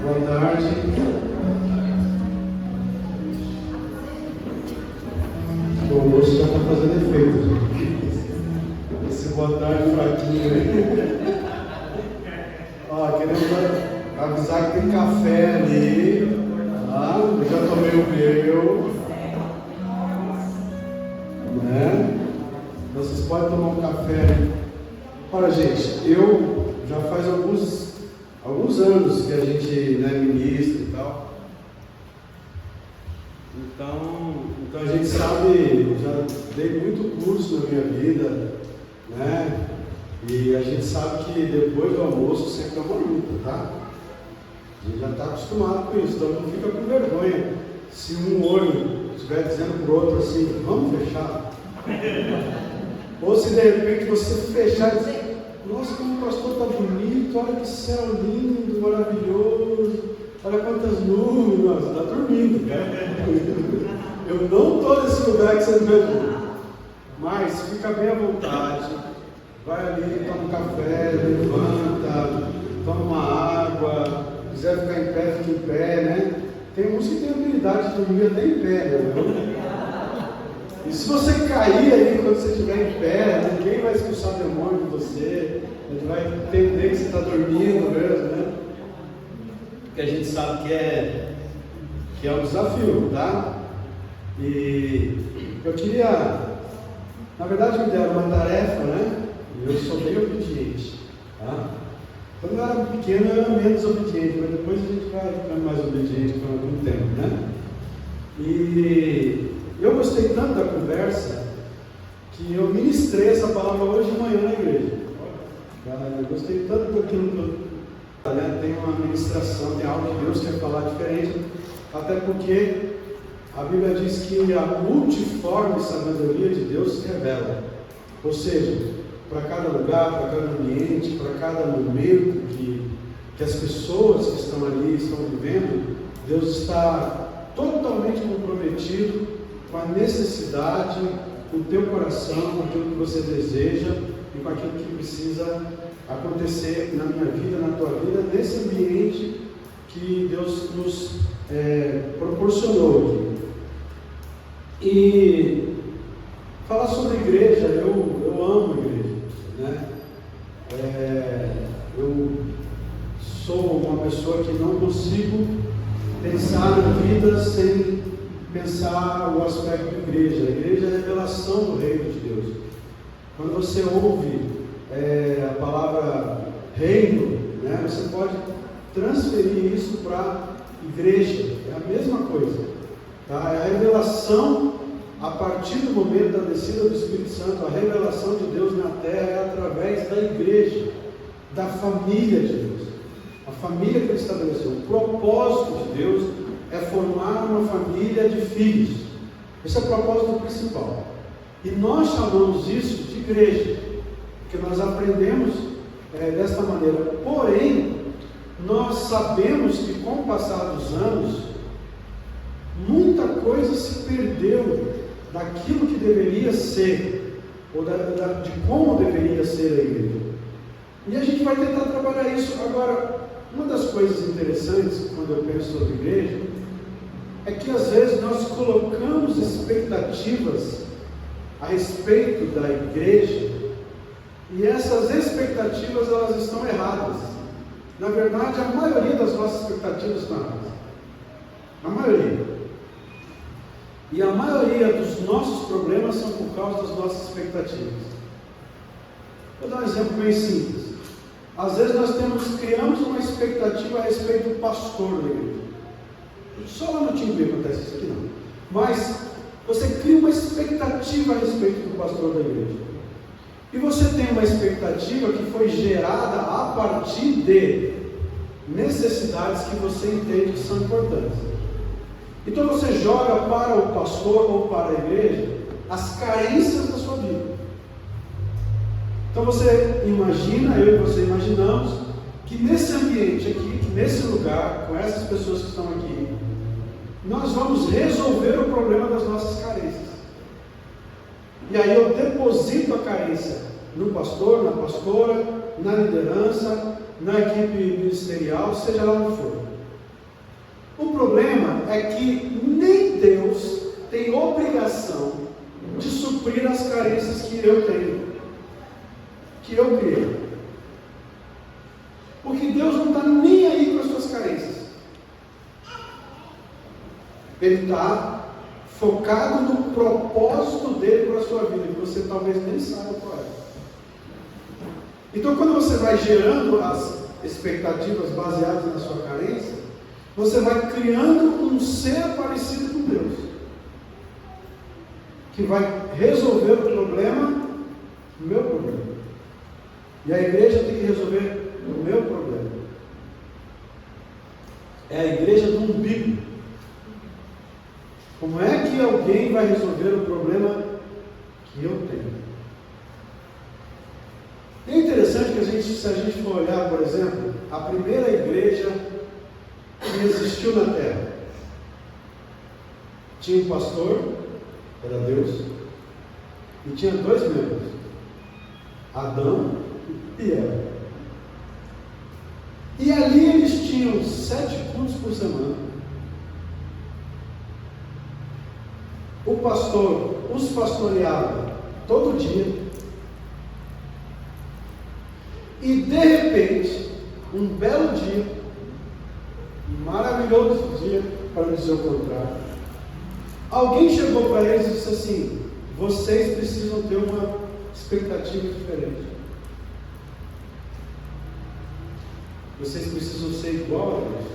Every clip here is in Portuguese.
Boa tarde. O almoço já está fazendo efeito. Esse boa tarde fraquinho aí. Ó, queremos avisar que tem café ali. Ah, eu já tomei o meu. Né? Vocês podem tomar um café. Olha, gente, eu já faz alguns anos que a gente, né, ministra e tal. Então a gente sabe, já dei muito curso na minha vida, né? E a gente sabe que depois do almoço sempre é uma luta, tá? A gente já está acostumado com isso, então não fica com vergonha se um olho estiver dizendo para o outro assim, vamos fechar. Ou se de repente você fechar e dizer, nossa, como o pastor está bonito, olha que céu lindo, maravilhoso, olha quantas nuvens, nossa, está dormindo, cara. Eu não estou nesse lugar que você não vê, mas fica bem à vontade, vai ali, toma um café, levanta, toma uma água, quiser ficar em pé, fica em pé, né? Tem uns que têm habilidade de dormir até em pé, né? E se você cair aí quando você estiver em pé, ninguém vai expulsar demônio de você, ele vai entender que você está dormindo mesmo, né? Porque a gente sabe que é um desafio, tá? E eu queria, na verdade me deram uma tarefa, né? E eu sou bem obediente, tá? Quando eu era pequeno eu era menos obediente, mas depois a gente vai ficando mais obediente com algum tempo, né? E eu gostei tanto da conversa que eu ministrei essa palavra hoje de manhã na igreja. Eu gostei tanto daquilo que eu, tem uma ministração, tem algo que Deus quer falar diferente, até porque a Bíblia diz que a multiforme sabedoria de Deus se revela. Ou seja, para cada lugar, para cada ambiente, para cada momento que as pessoas que estão ali estão vivendo, Deus está totalmente comprometido com a necessidade, com o teu coração, com aquilo que você deseja e com aquilo que precisa acontecer na minha vida, na tua vida, nesse ambiente que Deus nos proporcionou. E falar sobre igreja, eu amo a igreja, né? Eu sou uma pessoa que não consigo pensar na vida sem pensar o aspecto da igreja. A igreja é a revelação do reino de Deus. Quando você ouve a palavra reino, né, você pode transferir isso para a igreja. É a mesma coisa, tá? É a revelação a partir do momento da descida do Espírito Santo. A revelação de Deus na terra é através da igreja, da família de Deus, a família que Ele estabeleceu. O propósito de Deus é formar uma família de filhos. Esse é o propósito principal. E nós chamamos isso de igreja, porque nós aprendemos desta maneira. Porém, nós sabemos que com o passar dos anos, muita coisa se perdeu daquilo que deveria ser, ou de como deveria ser a igreja. E a gente vai tentar trabalhar isso. Agora, uma das coisas interessantes, quando eu penso sobre igreja, é que às vezes nós colocamos expectativas a respeito da igreja e essas expectativas elas estão erradas. Na verdade, a maioria das nossas expectativas estão erradas. A maioria. E a maioria dos nossos problemas são por causa das nossas expectativas. Vou dar um exemplo bem simples. Às vezes nós criamos uma expectativa a respeito do pastor da igreja. Só lá no Timbu acontece isso aqui não. Mas você cria uma expectativa a respeito do pastor da igreja. E você tem uma expectativa que foi gerada a partir de necessidades que você entende que são importantes. Então você joga para o pastor ou para a igreja as carências da sua vida. Então você imagina, eu e você imaginamos, que nesse ambiente aqui, que nesse lugar, com essas pessoas que estão aqui, nós vamos resolver o problema das nossas carências. E aí eu deposito a carência no pastor, na pastora, na liderança, na equipe ministerial, seja lá onde for. O problema é que nem Deus tem obrigação de suprir as carências que eu tenho, que eu criei. Porque Deus não está nem aí com as suas carências. Ele está focado no propósito dele para a sua vida, que você talvez nem saiba qual é. Então, quando você vai gerando as expectativas baseadas na sua carência, você vai criando um ser parecido com Deus, que vai resolver o problema, o meu problema. E a igreja tem que resolver o meu problema. É a igreja do umbigo. Como é que alguém vai resolver o problema que eu tenho? É interessante que se a gente for olhar, por exemplo, a primeira igreja que existiu na terra, tinha um pastor, era Deus, e tinha dois membros, Adão e Eva. E ali eles tinham 7 cultos por semana. O pastor os pastoreava todo dia. E de repente, um belo dia, um maravilhoso dia, para não dizer o contrário, alguém chegou para eles e disse assim: vocês precisam ter uma expectativa diferente. Vocês precisam ser igual a Deus.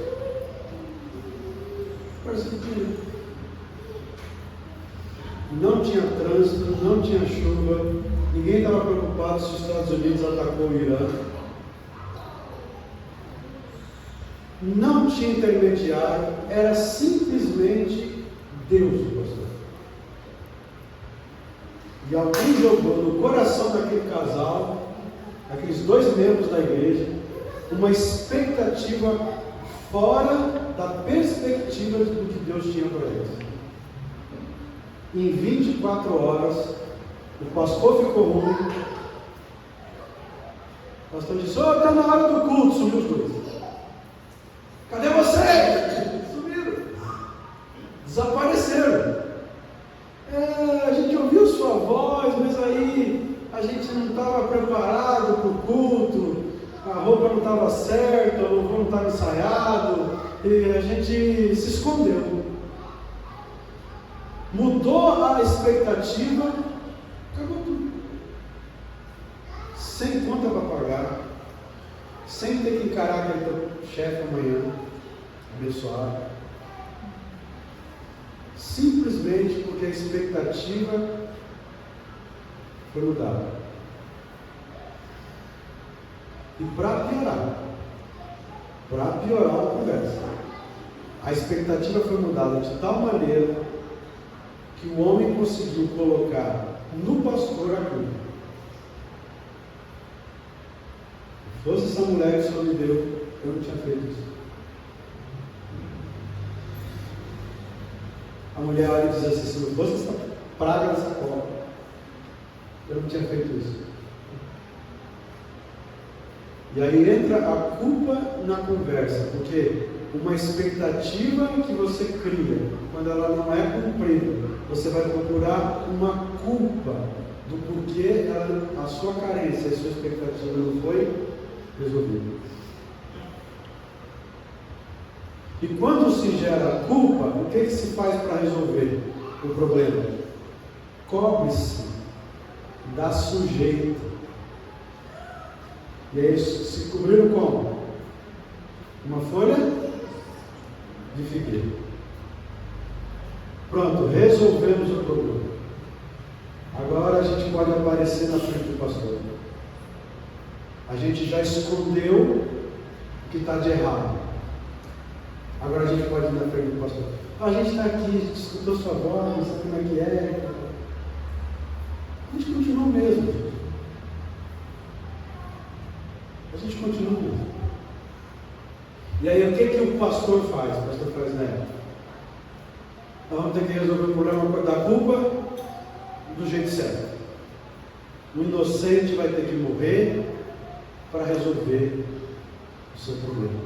Parece que tinha. Não tinha trânsito, não tinha chuva, ninguém estava preocupado se os Estados Unidos atacou o Irã. Não tinha intermediário, era simplesmente Deus, pastor. E alguém jogou no coração daquele casal, aqueles 2 membros da igreja, uma expectativa fora da perspectiva do que Deus tinha para eles. Em 24 horas, o pastor ficou ruim. O pastor disse: está na hora do culto. Sumiu os 2. Cadê vocês? Sumiram. Desapareceram. A gente ouviu sua voz, mas aí a gente não estava preparado para o culto, a roupa não estava certa, o louvor não estava ensaiado, e a gente se escondeu. Mudou a expectativa, acabou tudo. Sem conta para pagar, sem ter que encarar aquele teu chefe amanhã, abençoado. Simplesmente porque a expectativa foi mudada. E para piorar a conversa, a expectativa foi mudada de tal maneira que o homem conseguiu colocar no pastor a culpa. Se fosse essa mulher que o Senhor me deu, eu não tinha feito isso. A mulher olha e diz assim: se não fosse essa praga dessa cobra, eu não tinha feito isso. E aí entra a culpa na conversa, porque uma expectativa que você cria, quando ela não é cumprida, você vai procurar uma culpa do porquê a sua carência, a sua expectativa não foi resolvida. E quando se gera culpa, o que se faz para resolver o problema? Cobre-se da sujeita. E aí se cobriram como? Uma folha de figueira. Pronto, resolvemos o problema. Agora a gente pode aparecer na frente do pastor. A gente já escondeu o que está de errado. Agora a gente pode ir na frente do pastor. A gente está aqui, a gente escutou sua voz, sabe como é que é. A gente continua mesmo. A gente continua mesmo. E aí o que o pastor faz? O pastor faz, né? Nós vamos ter que resolver o problema da culpa do jeito certo. O inocente vai ter que morrer para resolver o seu problema.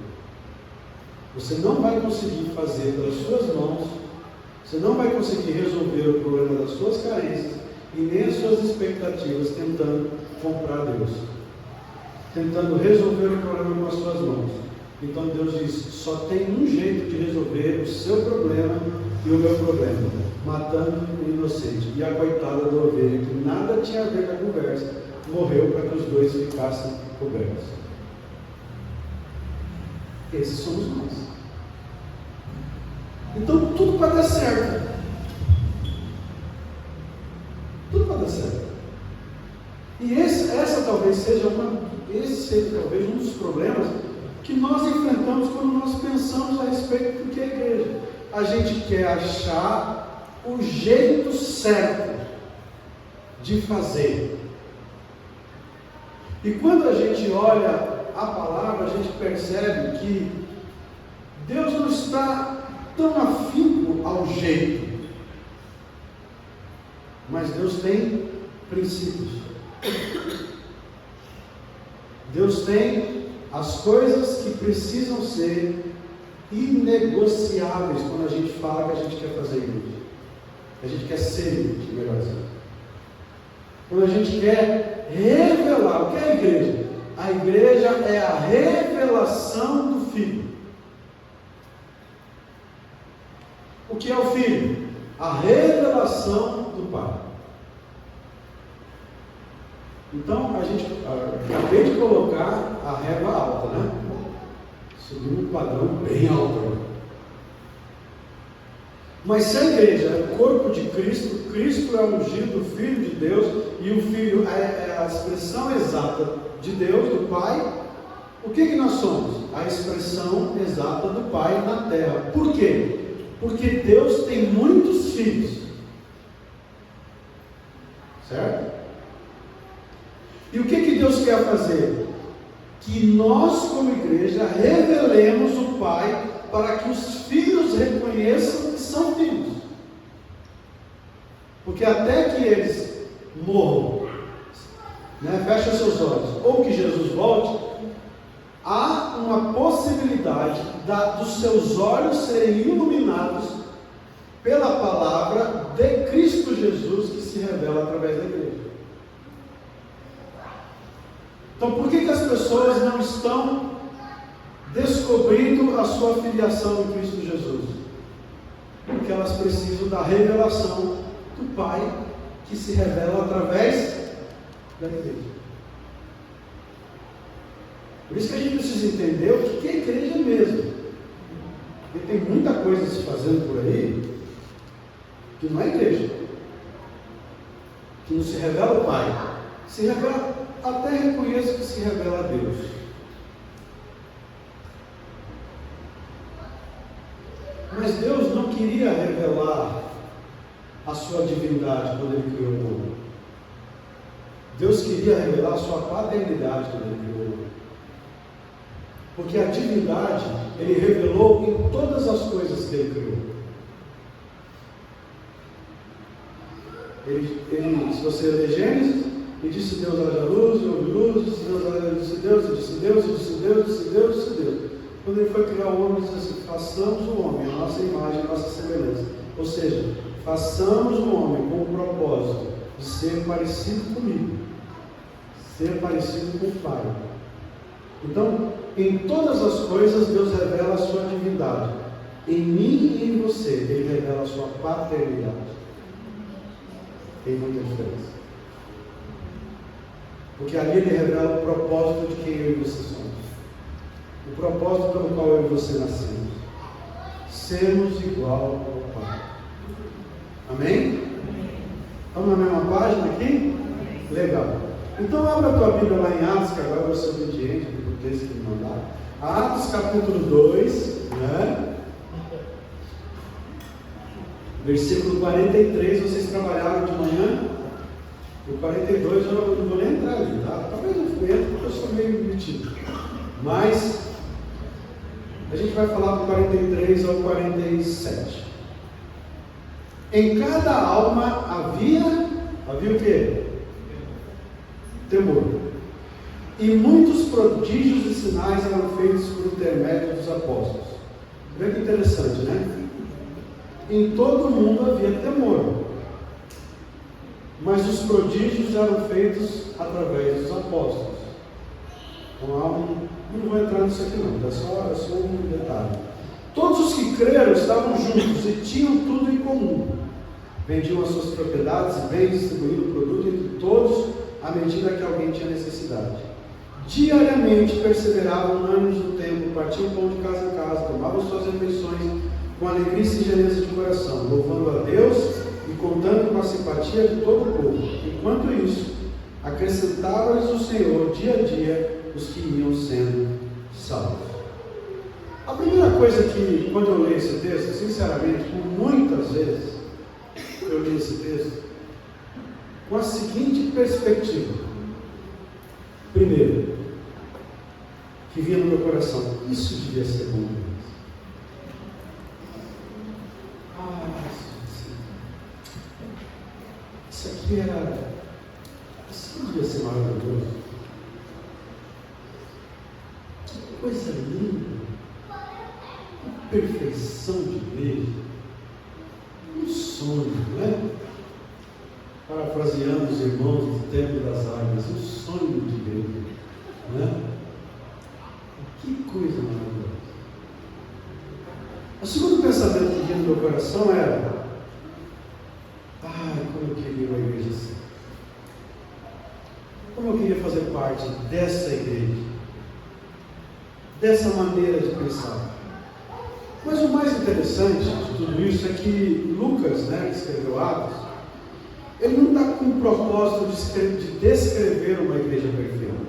Você não vai conseguir fazer pelas suas mãos, você não vai conseguir resolver o problema das suas carências e nem as suas expectativas tentando comprar Deus, tentando resolver o problema com as suas mãos. Então Deus diz: só tem um jeito de resolver o seu problema e o meu problema, matando o inocente. E a coitada da ovelha, que nada tinha a ver com a conversa, morreu para que os dois ficassem cobertos. Esses somos nós. Então tudo vai dar certo. Tudo vai dar certo. E esse seja talvez um dos problemas que nós enfrentamos quando nós pensamos a respeito do que é a igreja. A gente quer achar o jeito certo de fazer. E quando a gente olha a palavra, a gente percebe que Deus não está tão afinco ao jeito, mas Deus tem princípios. Deus tem as coisas que precisam ser inegociáveis quando a gente fala que a gente quer fazer igreja. A gente quer ser igreja, melhor dizendo. Quando a gente quer revelar, o que é a igreja? A igreja é a revelação do Filho. O que é o Filho? A revelação do Pai. Então, acabei de colocar a régua alta, né? Subiu um padrão bem alto. Mas se a igreja é o corpo de Cristo, Cristo é o ungido, o Filho de Deus, e o Filho é a expressão exata de Deus, do Pai, o que nós somos? A expressão exata do Pai na terra. Por quê? Porque Deus tem muitos filhos. Certo? E o que Deus quer fazer? Que nós, como igreja, revelemos o Pai para que os filhos reconheçam que são filhos. Porque até que eles morram, fechem seus olhos, ou que Jesus volte, há uma possibilidade dos seus olhos serem iluminados pela palavra de Cristo Jesus que se revela através da igreja. Então, por que as pessoas não estão descobrindo a sua filiação em Cristo Jesus? Porque elas precisam da revelação do Pai que se revela através da igreja. Por isso que a gente precisa entender o que é igreja mesmo. Porque tem muita coisa se fazendo por aí que não é igreja, que não se revela o Pai, se revela, até reconheço que se revela a Deus. Mas Deus não queria revelar a sua divindade quando Ele criou o mundo. Deus queria revelar a sua paternidade quando Ele criou o mundo. Porque a divindade Ele revelou em todas as coisas que Ele criou. Se você ler Gênesis, e disse Deus: haja luz, e houve luz, disse Deus, e disse Deus, e disse Deus, e disse Deus, e disse Deus, e disse Deus. Quando Ele foi criar o homem, Ele disse assim: façamos o homem, a nossa imagem, a nossa semelhança. Ou seja, façamos o homem com o propósito de ser parecido comigo, ser parecido com o Pai. Então, em todas as coisas, Deus revela a sua divindade. Em mim e em você, Ele revela a sua paternidade. Tem muita diferença. Porque ali Ele revela o propósito de quem eu e você somos. O propósito pelo qual eu e você nascemos. Sermos igual ao Pai. Amém? Estamos na mesma página aqui? Legal. Então abra a tua Bíblia lá em Atos, que agora eu vou ser obediente do texto que me mandaram. Atos capítulo 2, versículo 43, vocês trabalharam de manhã. O 42 eu não vou nem entrar ali, tá? Talvez eu entre porque eu sou meio metido. Mas a gente vai falar do 43 ao 47. Em cada alma havia o quê? Temor. E muitos prodígios e sinais eram feitos por intermédio dos apóstolos. Veja que interessante, né? Em todo mundo havia temor, mas os prodígios eram feitos através dos apóstolos. Então, não vou entrar nisso aqui não, é só um detalhe. Todos os que creram estavam juntos e tinham tudo em comum. Vendiam as suas propriedades e bens, distribuindo o produto entre todos à medida que alguém tinha necessidade. Diariamente perseveravam unânimes no templo, partiam pão de casa em casa, tomavam suas refeições com alegria e singeleza de coração, louvando a Deus e contando com a simpatia de todo o povo. Enquanto isso, acrescentava-lhes o Senhor dia a dia os que iam sendo salvos. A primeira coisa que, quando eu leio esse texto, sinceramente, por muitas vezes, eu li esse texto com a seguinte perspectiva. Primeiro, que vinha no meu coração, isso devia ser bom demais. Isso devia ser maravilhoso. Que coisa linda, que perfeição de igreja, um sonho, não é? Parafraseando os irmãos do Templo das Águias, um sonho de igreja, não é? Que coisa maravilhosa. O segundo pensamento que vinha no meu coração era: como eu queria uma igreja assim. Como eu queria fazer parte dessa igreja, dessa maneira de pensar. Mas o mais interessante de tudo isso é que Lucas, que escreveu Atos, ele não está com o propósito de descrever uma igreja perfeita.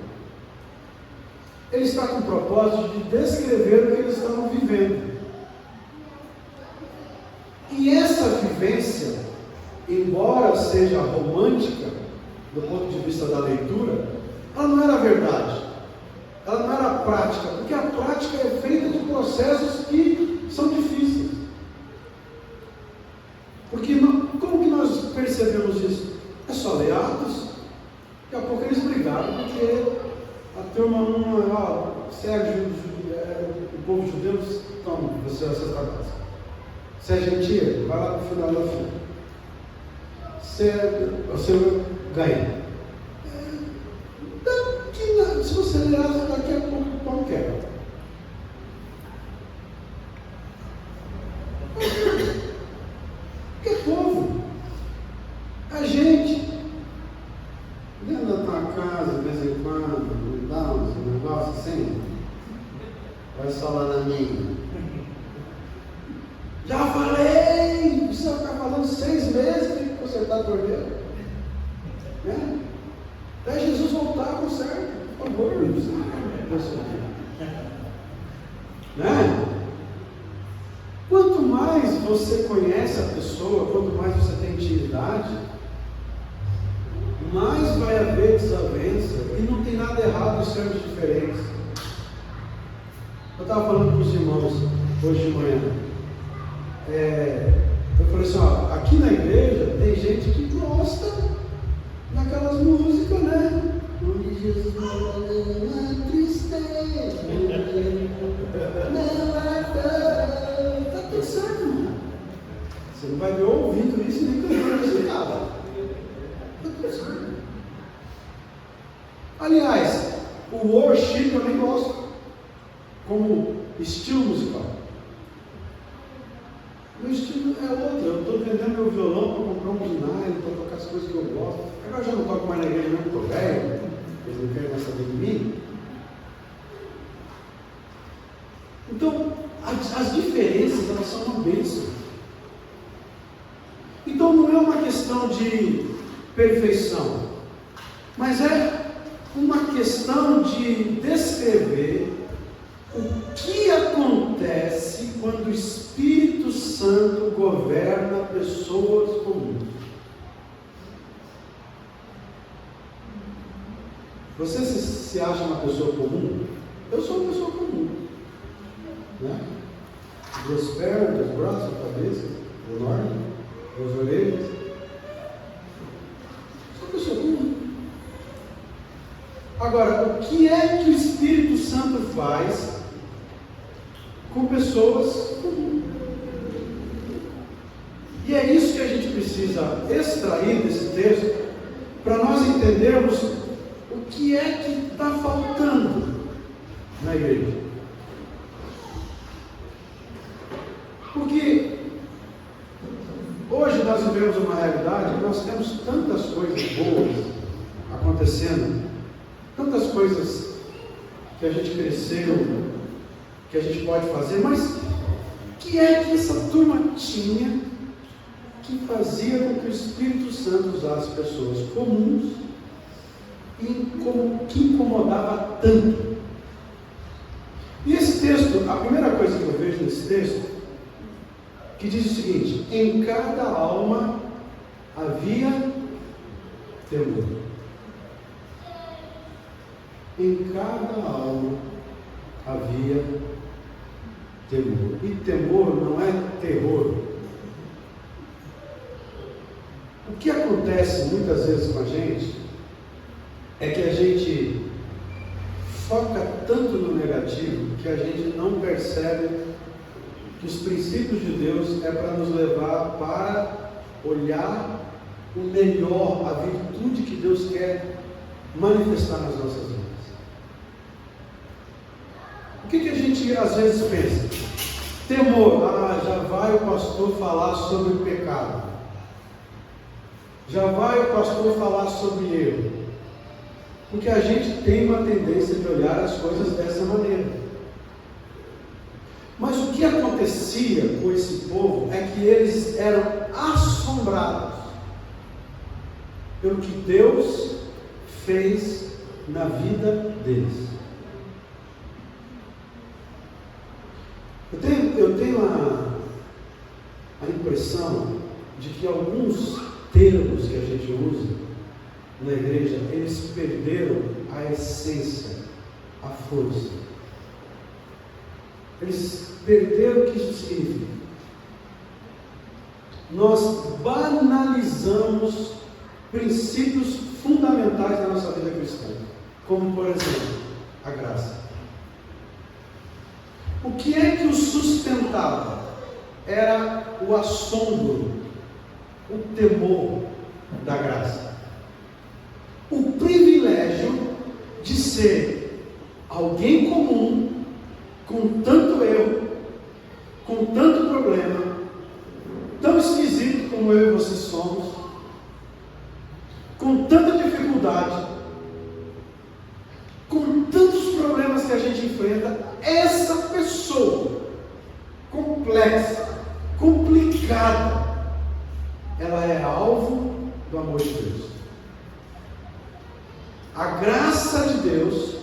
Ele está com o propósito de descrever o que eles estavam vivendo. E essa vivência, embora seja romântica, do ponto de vista da leitura, ela não era verdade, ela não era prática, porque a prática é feita de processos que são difíceis. Porque como que nós percebemos isso? É só ler Atos, daqui a pouco eles brigaram, porque a turma Sérgio, o povo judeu, toma, você é a sexta casa. Se é gentil, vai lá para o final da fila. Você ganha. Se você ler daqui a pouco, como quer. Que povo? A gente, dentro da tua casa, de vez em quando, dá uns negócios assim, vai só lá na minha. Já falei, precisa ficar falando 6 meses que você está dormindo. Né? Até Jesus voltar, conserta, por favor. Né? Quanto mais você conhece a pessoa, quanto mais você tem intimidade, mais vai haver desavença, e não tem nada errado em sermos diferentes. Eu estava falando com os irmãos hoje de manhã. Eu falei assim, aqui na igreja tem gente que gosta daquelas músicas, né? Onde Jesus não tristeza, não há dor. Tá tudo certo, irmão. Você não vai ver ouvindo isso nem cantando isso nada. Tá tudo certo. Aliás, o worship eu nem gosto como estilo musical. Meu estilo é outro. Eu estou vendendo meu violão para comprar um binário, para tocar as coisas que eu gosto. Agora eu já não toco mais na igreja, não, estou velho, eles não querem mais saber de mim. Então, as diferenças, elas são uma bênção. Então, não é uma questão de perfeição, mas é uma questão de descrever o que acontece quando o Espírito Santo governa pessoas comuns. Você se acha uma pessoa comum? Eu sou uma pessoa comum, né? Duas pernas, dois braços, a cabeça, enorme, duas orelhas. Sou uma pessoa comum. Agora, o que é que o Espírito Santo faz com pessoas comuns. E é isso que a gente precisa extrair desse texto, para nós entendermos o que é que está faltando na igreja. Porque hoje nós vivemos uma realidade que nós temos tantas coisas boas acontecendo, tantas coisas que a gente cresceu, que a gente pode fazer, mas o que é que essa turma tinha que fazia com que o Espírito Santo usasse pessoas comuns e que incomodava tanto? E esse texto, a primeira coisa que eu vejo nesse texto, que diz o seguinte: em cada alma havia temor. Em cada alma havia temor. E temor não é terror. O que acontece muitas vezes com a gente é que a gente foca tanto no negativo que a gente não percebe que os princípios de Deus é para nos levar para olhar o melhor, a virtude que Deus quer manifestar nas nossas vidas. O que a gente às vezes pensa? Temor, já vai o pastor falar sobre o pecado. Já vai o pastor falar sobre erro. Porque a gente tem uma tendência de olhar as coisas dessa maneira. Mas o que acontecia com esse povo é que eles eram assombrados pelo que Deus fez na vida deles. Eu tenho a impressão de que alguns termos que a gente usa na igreja, eles perderam a essência, a força. Eles perderam o que isso significa. Nós banalizamos princípios fundamentais da nossa vida cristã, como por exemplo, a graça. O que é que os sustentava? Era o assombro, o temor da graça, o privilégio de ser alguém comum, com tanto erro, com tanto problema, tão esquisito como eu e você somos, com tanta dificuldade, com tantos problemas que a gente enfrenta. Essa pessoa complexa, complicada, ela é alvo do amor de Deus. A graça de Deus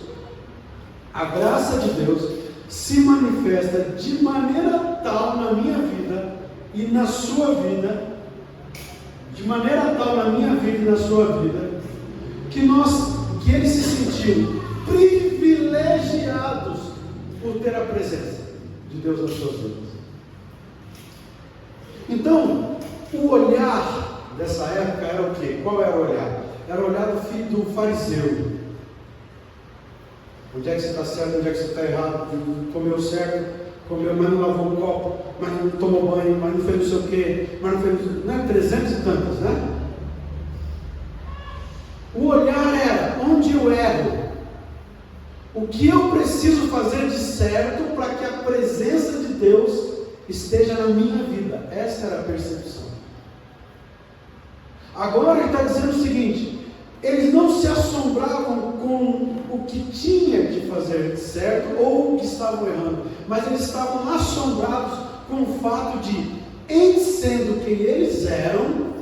se manifesta de maneira tal na minha vida e na sua vida, de maneira tal na minha vida e na sua vida, que eles se sentiram privilegiados por ter a presença de Deus nas suas vidas. Então, o olhar dessa época era o quê? Qual era o olhar? Era o olhar do fariseu. Onde é que você está certo, onde é que você está errado? Comeu certo, comeu, mas não lavou o copo, mas não tomou banho, mas não fez não sei o quê, mas não fez, não é 300 e tantos, né? O olhar era onde eu erro, o que eu preciso fazer de certo para que a presença de Deus esteja na minha vida. Essa era a percepção. Agora ele está dizendo o seguinte: eles não se assombravam com o que tinha que fazer certo ou o que estavam errando, mas eles estavam assombrados com o fato de, em sendo quem eles eram,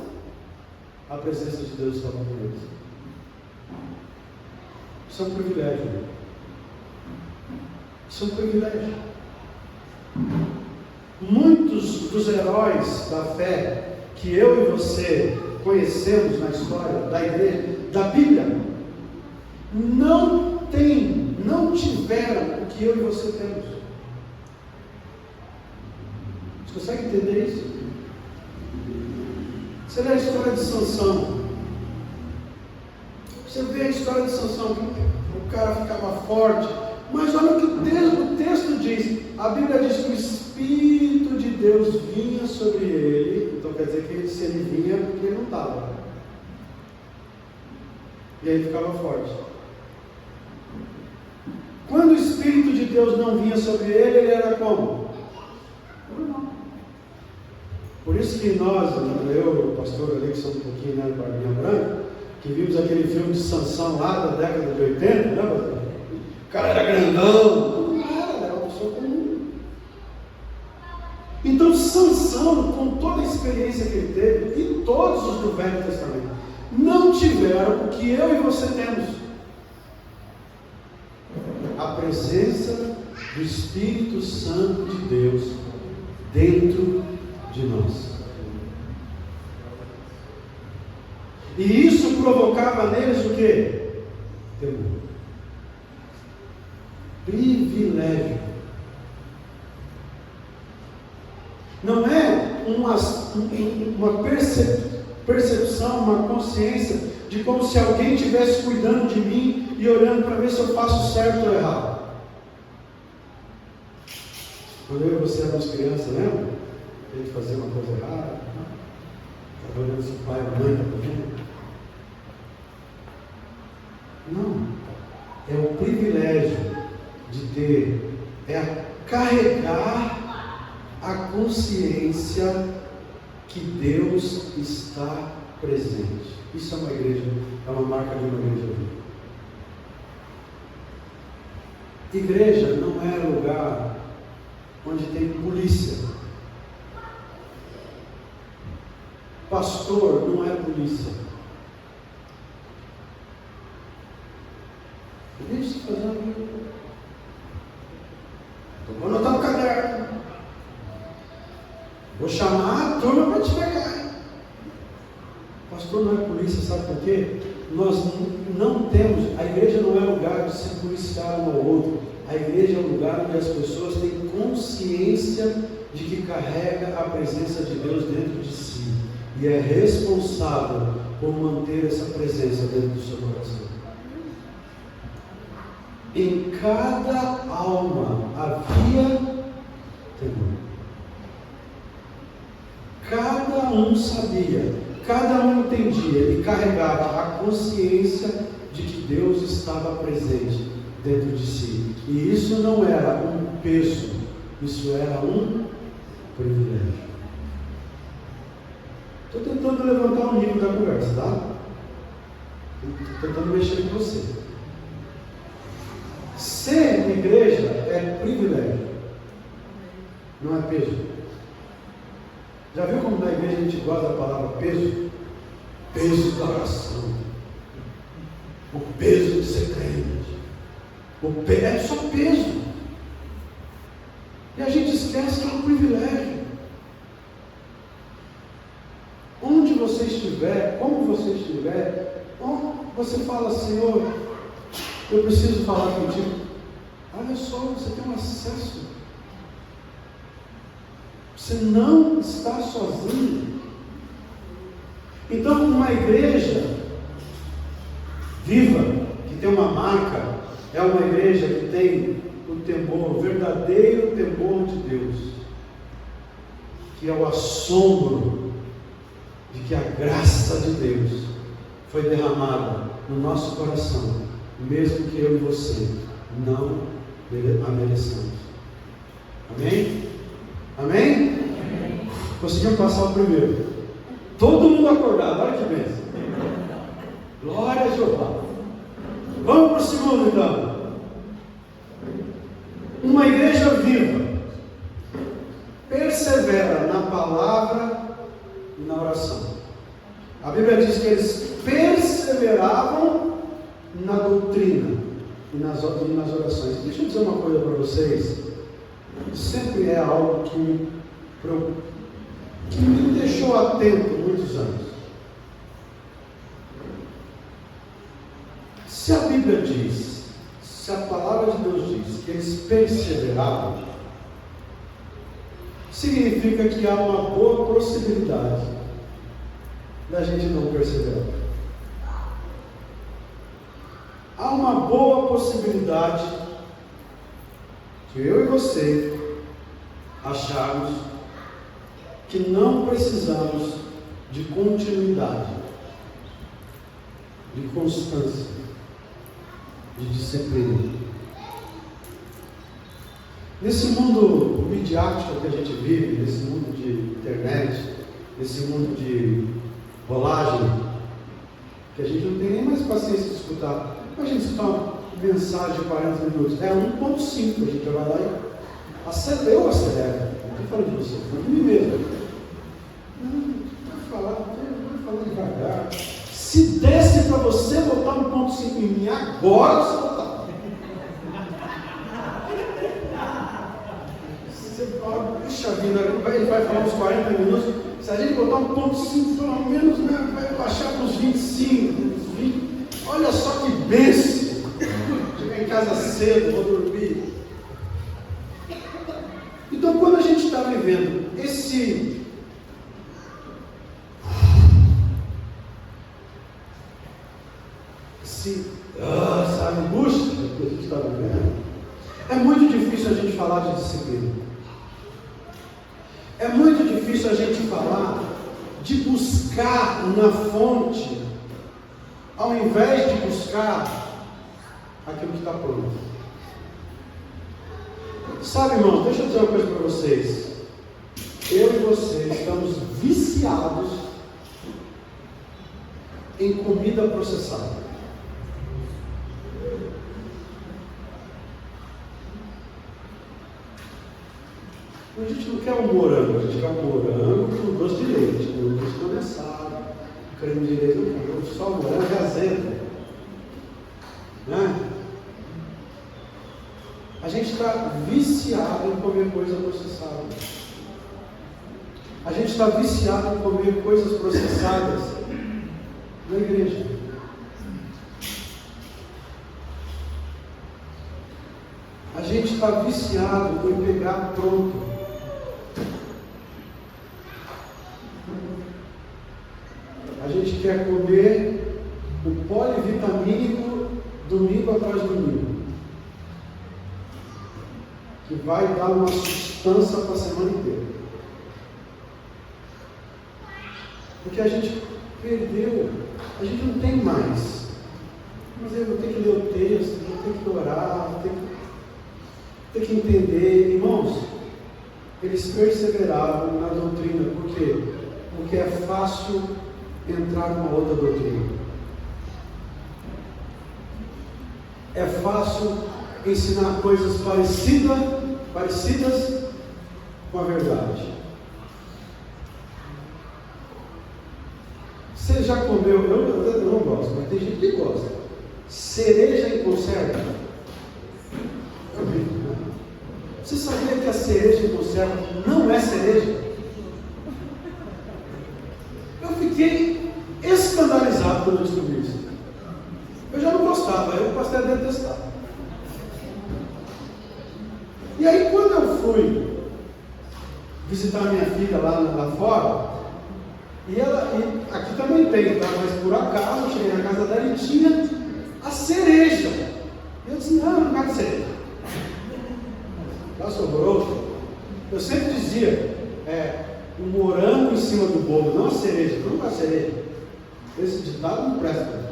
a presença de Deus estava com eles. Isso é um privilégio. Isso é um privilégio. Muitos dos heróis da fé que eu e você conhecemos na história da igreja, da Bíblia, não tiveram o que eu e você temos. Você consegue entender isso? Você lê a história de Sansão. Você vê a história de Sansão, que o cara ficava forte, mas olha o que o texto diz: a Bíblia diz que o Espírito de Deus vinha sobre ele, então quer dizer que se ele vinha, porque ele não estava. E aí ficava forte. Quando o Espírito de Deus não vinha sobre ele, ele era como? Por isso que nós, eu e o pastor ali, que somos um pouquinho, né, barbinha branca, que vimos aquele filme de Sansão lá da década de 80, né, pastor? O cara era grandão. Não era uma pessoa comum. Então Sansão, com toda a experiência que ele teve, e todos os do Velho Testamento, não tiveram o que eu e você temos: a presença do Espírito Santo de Deus dentro de nós. E isso provocava neles o quê? Temor. Privilégio. Não é uma percepção, uma consciência de como se alguém estivesse cuidando de mim e olhando para ver se eu faço certo ou errado. Quando eu e você éramos crianças, lembra? A gente fazia uma coisa errada, estava olhando se o pai e a mãe estavam vendo. Não, é o privilégio de ter, é carregar a consciência que Deus está presente. Isso é uma igreja, é uma marca de uma igreja viva. Igreja não é lugar onde tem polícia. Pastor não é polícia. Deixa eu fazer uma pergunta. Vou anotar no caderno. Vou chamar a turma para te pegar. Pastor não é polícia, sabe por quê? Nós não temos, a igreja não é lugar de se policiar um ao outro. A igreja é um lugar onde as pessoas têm consciência de que carrega a presença de Deus dentro de si e é responsável por manter essa presença dentro do seu coração. Em cada alma havia temor. Cada um sabia, cada um entendia e carregava a consciência de que Deus estava presente dentro de si. E isso não era um peso, isso era um privilégio. Estou tentando levantar o nível da conversa, tá? Estou tentando mexer com você. Ser igreja é privilégio, não é peso. Já viu como na igreja a gente gosta da palavra peso? Peso da oração, o peso de ser crente, é só peso. E a gente esquece que é um privilégio. Onde você estiver, como você estiver, você fala: Senhor, eu preciso falar contigo. Olha só, você tem um acesso. Você não está sozinho. Então, uma igreja viva, que tem uma marca, é uma igreja que tem o temor, o verdadeiro temor de Deus, que é o assombro de que a graça de Deus foi derramada no nosso coração, mesmo que eu e você não a mereçamos. Amém? Amém? Amém. Conseguimos passar o primeiro. Todo mundo acordado, olha que bênção. Glória a Jeová. Vamos para o segundo então. Uma igreja viva persevera na palavra e na oração. A Bíblia diz que eles perseveravam na doutrina e nas orações. Deixa eu dizer uma coisa para vocês. Sempre é algo que me deixou atento muitos anos. Se a Bíblia diz, se a palavra de Deus diz que eles perseveravam, significa que há uma boa possibilidade da gente não perseverar. Há uma boa possibilidade que eu e você acharmos que não precisamos de continuidade, de constância, de disciplina. Nesse mundo midiático que a gente vive, nesse mundo de internet, nesse mundo de rolagem, que a gente não tem nem mais paciência de escutar. Imagina escutar uma mensagem de 40 minutos. É 1.5, a gente vai lá e acelera. Eu acelero. Não estou falando de você, estou falando de mim mesmo. Não vai falar devagar. Se desse para você botar 1.5 em mim agora, você botar. Você fala, puxa vida, ele vai falar uns 40 minutos. Se a gente botar 1.5, pelo menos, né, vai baixar para os 25, uns 20. Olha só que bênção. Chegar em casa cedo, vou dormir. Então, quando a gente está vivendo essa angústia que a gente está vivendo, é muito difícil a gente falar de disciplina. É muito difícil a gente falar de buscar na fonte, ao invés de buscar aquilo que está pronto. Sabe, irmãos, deixa eu dizer uma coisa para vocês. Eu e você estamos viciados em comida processada. A gente não quer um morango, a gente quer um morango com doce de leite, com doce condensado, creme de leite, não, só morango e azedo. Né? A gente está viciado em comer coisa processada. A gente está viciado em comer coisas processadas na igreja. A gente está viciado em pegar pronto. A gente quer comer o polivitamínico domingo após domingo, que vai dar uma sustância para a semana inteira. Porque a gente perdeu, a gente não tem mais. Mas eu vou ter que ler o texto, vou ter que orar, vou ter que entender. Irmãos, eles perseveravam na doutrina. Por quê? Porque é fácil entrar numa outra doutrina. É fácil ensinar coisas parecidas com a verdade. Você já comeu? Eu não gosto, mas tem gente que gosta. Cereja em conserva? Você sabia que a cereja em conserva não é cereja? Eu fiquei escandalizado quando eu descobri isso. Eu já não gostava, eu passei a detestar. E aí, quando eu fui visitar minha filha lá fora, e aqui também tem, tá? Mas por acaso eu cheguei na casa dela e tinha a cereja. E eu disse, não quero cereja. Ela sobrou. Eu sempre dizia, o morango em cima do bolo, não a cereja. Não é a cereja. Esse ditado não presta.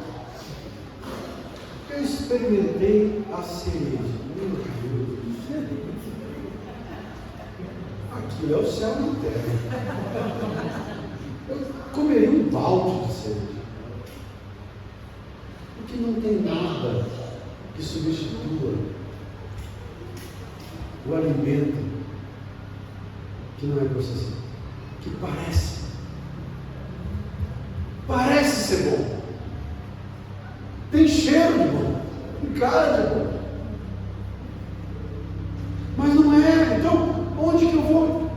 Eu experimentei a cereja. Meu Deus. Aquilo é o céu na terra. Eu comeria um balde de cereja. Porque não tem nada que substitua o alimento que não é processado, que parece ser bom, tem cheiro de bom, tem cara de bom, mas não é. Então, onde que eu vou?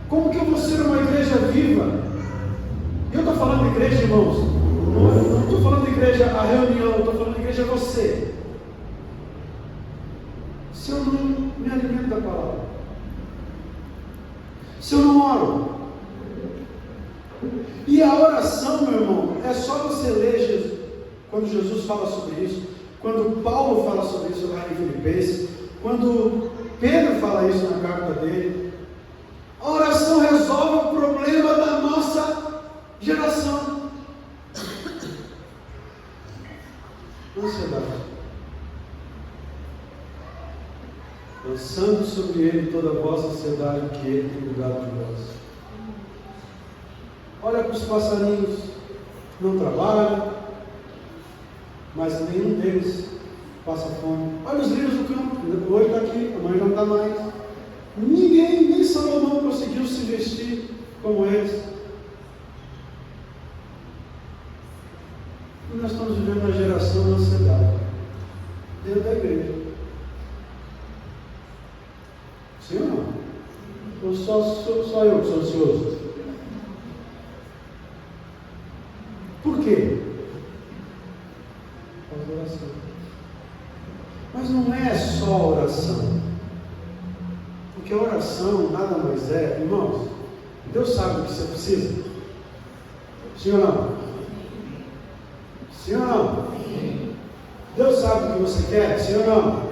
Como que eu vou ser uma igreja viva? Eu estou falando de igreja, irmãos, não estou falando de igreja a reunião, eu estou falando de igreja a você. Se eu não me alimento da palavra, se eu não oro, e a oração, meu irmão, é só você ler Jesus, quando Jesus fala sobre isso, quando Paulo fala sobre isso lá em Filipenses, quando Pedro fala isso na carta dele, fixando sobre ele toda a vossa ansiedade, que ele tem cuidado de vós. Olha para os passarinhos, não trabalham, mas nenhum deles passa fome. Olha os lírios do campo, hoje está aqui, amanhã não está mais. Ninguém, nem Salomão conseguiu se vestir como eles. E nós estamos vivendo uma geração de ansiedade dentro da igreja. Sim ou não? Ou só eu que sou ansioso? Por quê? Por causa da oração. Mas não é só oração. Porque a oração nada mais é, irmãos, Deus sabe o que você precisa. Sim ou não? Sim ou não? Deus sabe o que você quer? Sim ou não?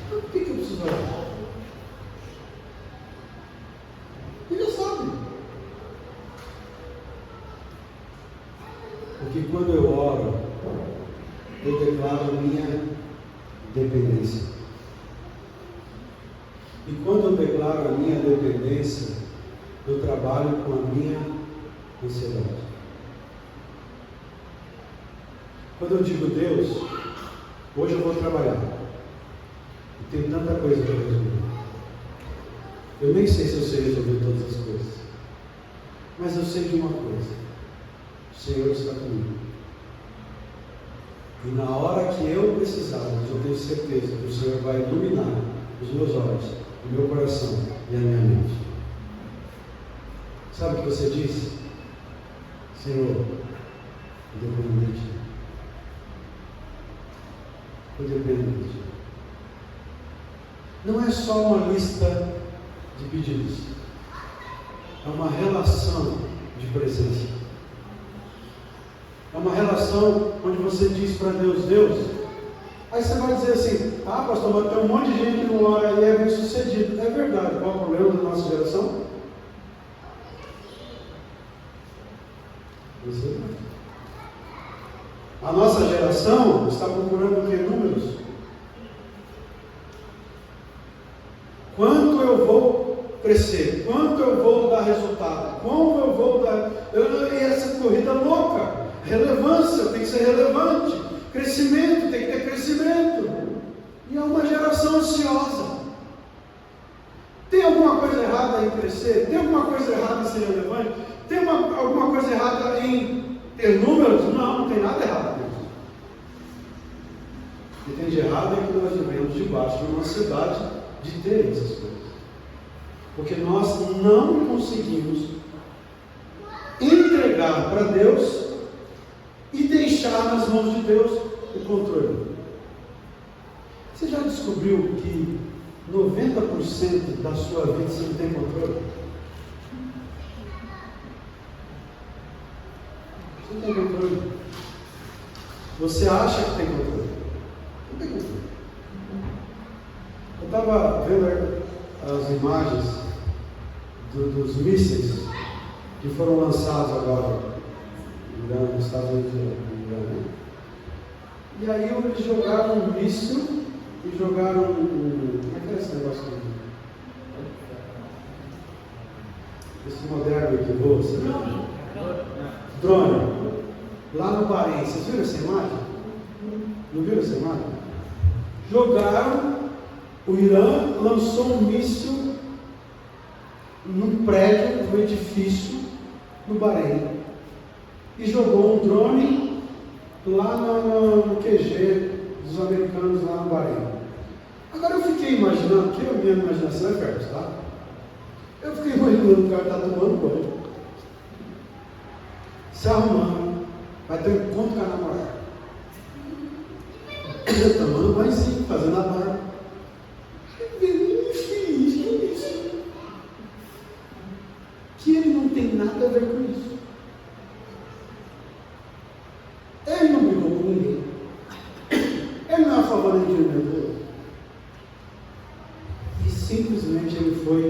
Por que eu preciso orar? Ele já sabe. Porque quando eu oro, eu declaro a minha dependência. E quando eu declaro a minha dependência, eu trabalho com a minha ansiedade. Quando eu digo, Deus, hoje eu vou trabalhar, e tem tanta coisa para resolver. Eu nem sei se eu sei resolver todas as coisas, mas eu sei de uma coisa: o Senhor está comigo. E na hora que eu precisar, eu tenho certeza que o Senhor vai iluminar os meus olhos, o meu coração e a minha mente. Sabe o que você diz? Senhor, eu dependo de Ti. Eu dependo de Ti. Não é só uma lista de pedidos. É uma relação de presença. É uma relação onde você diz para Deus, Deus. Aí você vai dizer assim, pastor, mas tem um monte de gente que não ora e é bem sucedido. É verdade. Qual é o problema da nossa geração? A nossa geração está procurando o que? Números. Quanto eu vou crescer? Quanto eu vou dar resultado? Como eu vou dar... E essa corrida louca. Relevância, tem que ser relevante. Crescimento, tem que ter crescimento. E é uma geração ansiosa. Tem alguma coisa errada em crescer? Tem alguma coisa errada em ser relevante? Tem alguma coisa errada em ter números? Não, não tem nada errado nisso. O que tem de errado é que nós vivemos debaixo de uma ansiedade de ter essas coisas. Porque nós não conseguimos entregar para Deus e deixar nas mãos de Deus o controle. Você já descobriu que 90% da sua vida você não tem controle? Você não tem controle. Você acha que tem controle? Não tem controle. Eu estava vendo as imagens dos mísseis que foram lançados agora nos Estados Unidos. E aí eles jogaram um míssil e jogaram como é que é esse negócio aqui? Esse moderno que voa, você viu? Drone. Lá no Bahrein. Vocês viram essa imagem? Não viram essa imagem? Jogaram, o Irã lançou um míssil num prédio, num edifício no Bahrein. E jogou um drone lá no QG dos americanos lá no Bahrein. Agora eu fiquei imaginando, que a minha imaginação é perto, tá? Eu fiquei imaginando que o cara está tomando banho, se arrumando, vai ter um encontro com a namorada. Tomando banhozinho, fazendo a barba. Feliz com isso. Que ele não tem nada a ver com isso. Ele não brigou com ninguém. Ele não é a favor nem de Deus. E simplesmente ele foi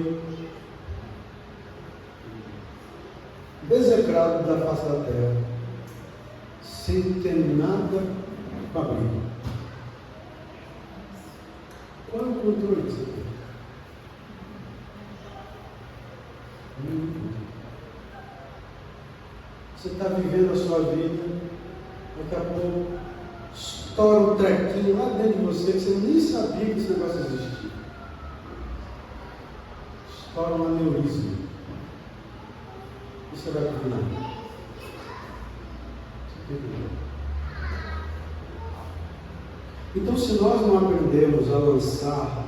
execrado da face da terra, sem ter nada com a briga? Qual é o controle que você tem? Você está vivendo a sua vida, daqui a pouco estoura um trequinho lá dentro de você que você nem sabia que esse negócio existia. Estoura um aneurisma. E você vai combinar? Você tem que ver. Então, se nós não aprendemos a lançar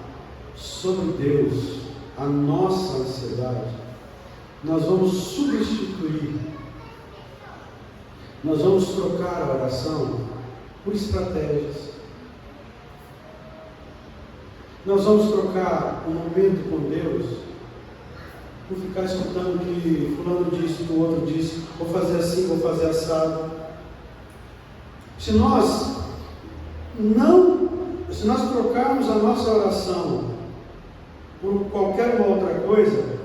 sobre Deus a nossa ansiedade, nós vamos substituir, nós vamos trocar a oração por estratégias. Nós vamos trocar um momento com Deus por ficar escutando que fulano disse, que o outro disse, vou fazer assim, vou fazer assado. Se nós trocarmos a nossa oração por qualquer outra coisa,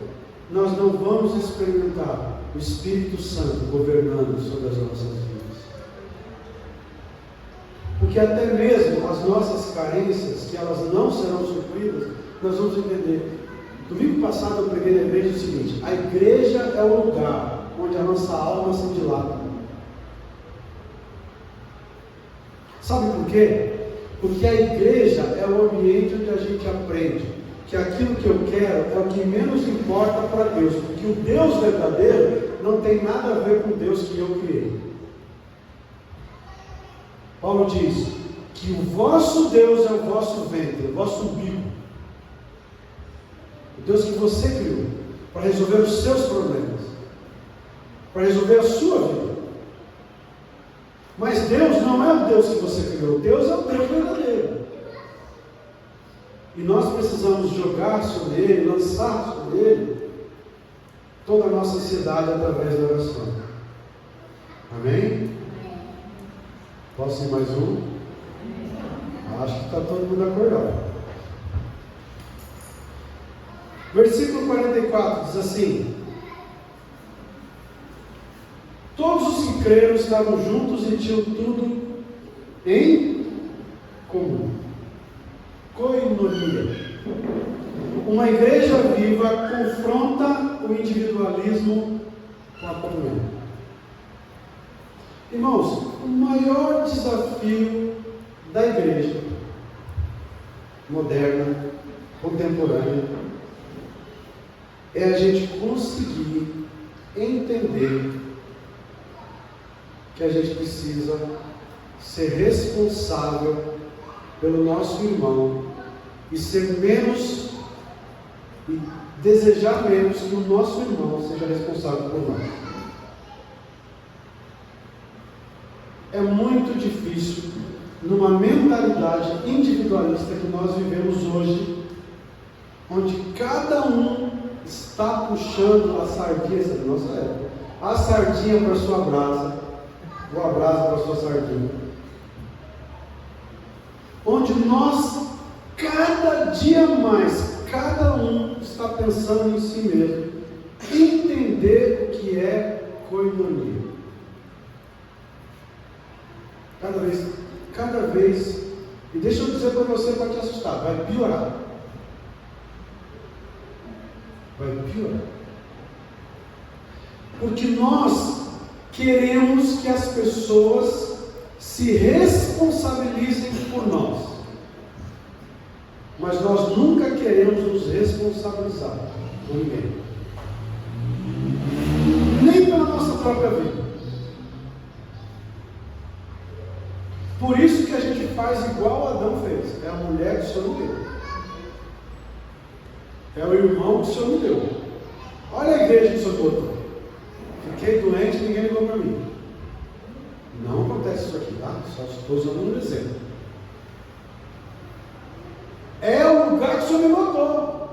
nós não vamos experimentar o Espírito Santo governando sobre as nossas vidas. Porque até mesmo as nossas carências, que elas não serão supridas, nós vamos entender. Domingo passado eu preguei na igreja o seguinte: a igreja é o lugar onde a nossa alma se dilata. Sabe por quê? Porque a igreja é o ambiente onde a gente aprende que aquilo que eu quero é o que menos importa para Deus, porque o Deus verdadeiro não tem nada a ver com o Deus que eu criei. Paulo diz que o vosso Deus é o vosso ventre, o vosso umbigo. O Deus que você criou para resolver os seus problemas, para resolver a sua vida. Mas Deus não é o Deus que você criou, Deus é o Deus verdadeiro. E nós precisamos jogar sobre Ele, lançar sobre Ele toda a nossa ansiedade através da oração. Amém? Posso ir mais um? Acho que está todo mundo acordado. Versículo 44 diz assim: todos os que creram estavam juntos e tinham tudo em comum. Koinonia. Uma igreja viva confronta o individualismo com a comunhão. Irmãos, o maior desafio da igreja moderna, contemporânea, é a gente conseguir entender que a gente precisa ser responsável pelo nosso irmão e ser menos, e desejar menos que o nosso irmão seja responsável por nós. É muito difícil, numa mentalidade individualista que nós vivemos hoje, onde cada um está puxando a sardinha da nossa época, a sardinha para a sua brasa, o abraço para a sua sardinha, onde nós, cada dia mais, cada um está pensando em si mesmo, entender o que é koinonia. Cada vez, e deixa eu dizer para você, para te assustar, vai piorar. Vai piorar. Porque nós queremos que as pessoas se responsabilizem por nós, mas nós nunca queremos nos responsabilizar por ninguém, nem pela nossa própria vida. Por isso que a gente faz igual Adão fez: é a mulher que o Senhor não deu, é o irmão que o Senhor não deu. Olha a igreja que o Senhor botou. Fiquei doente, ninguém ligou para mim. Não acontece isso aqui, tá? Só estou usando um exemplo. É o lugar que o Senhor me botou.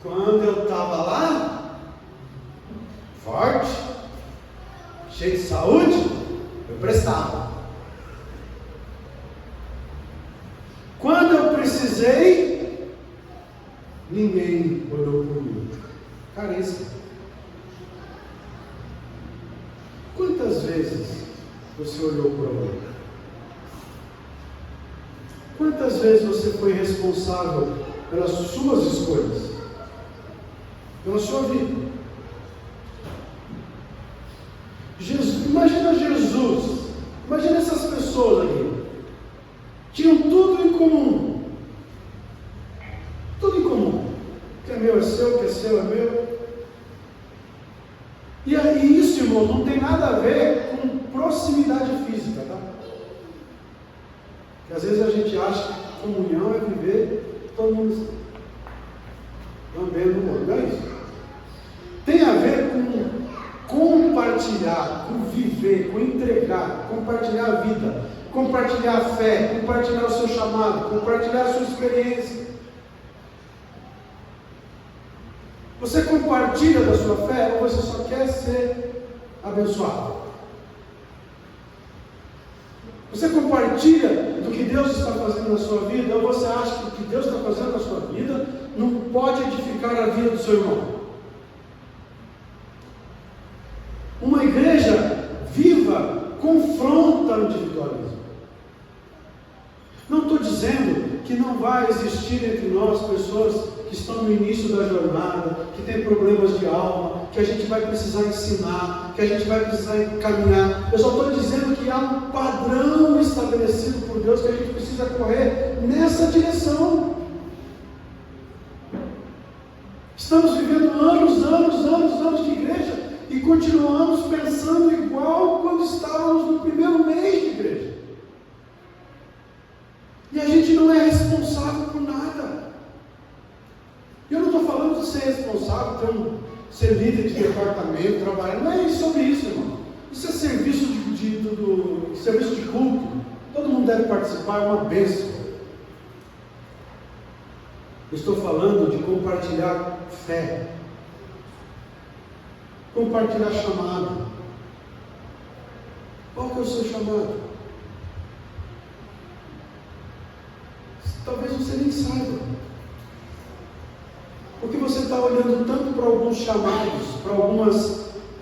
Quando eu estava lá, forte, cheio de saúde, eu prestava. Quando eu precisei, ninguém olhou por mim. Carência. Quantas vezes você olhou para alguém? Quantas vezes você foi responsável pelas suas escolhas? Pela sua vida? Imagina Jesus, imagina essas pessoas aqui, tinham tudo em comum, o que é meu é seu, o que é seu é meu. E aí isso, irmão, não tem nada a ver com proximidade física, tá? Porque às vezes a gente acha que comunhão é viver todo mundo lambendo o outro, não é isso? Tem a ver com compartilhar, com viver, com entregar, compartilhar a vida, compartilhar a fé, compartilhar o seu chamado, compartilhar a sua experiência. Você compartilha da sua fé ou você só quer ser abençoado? Você compartilha do que Deus está fazendo na sua vida ou você acha que o que Deus está fazendo na sua vida não pode edificar a vida do seu irmão? Uma igreja viva confronta o individualismo. Não estou dizendo que não vai existir entre nós pessoas que estão no início da jornada, que têm problemas de alma, que a gente vai precisar ensinar, que a gente vai precisar encaminhar. Eu só estou dizendo que há um padrão estabelecido por Deus que a gente precisa correr nessa direção. Estamos vivendo anos de igreja e continuamos pensando igual quando estávamos no primeiro mês de igreja. E a gente não é responsável por nada. Eu não estou falando de ser responsável, ser líder de departamento, trabalhar. Não é sobre isso, irmão. Isso é serviço serviço de culto. Todo mundo deve participar, é uma bênção. Eu estou falando de compartilhar fé. Compartilhar chamado. Qual que é o seu chamado? Talvez você nem saiba. Porque você está olhando tanto para alguns chamados, para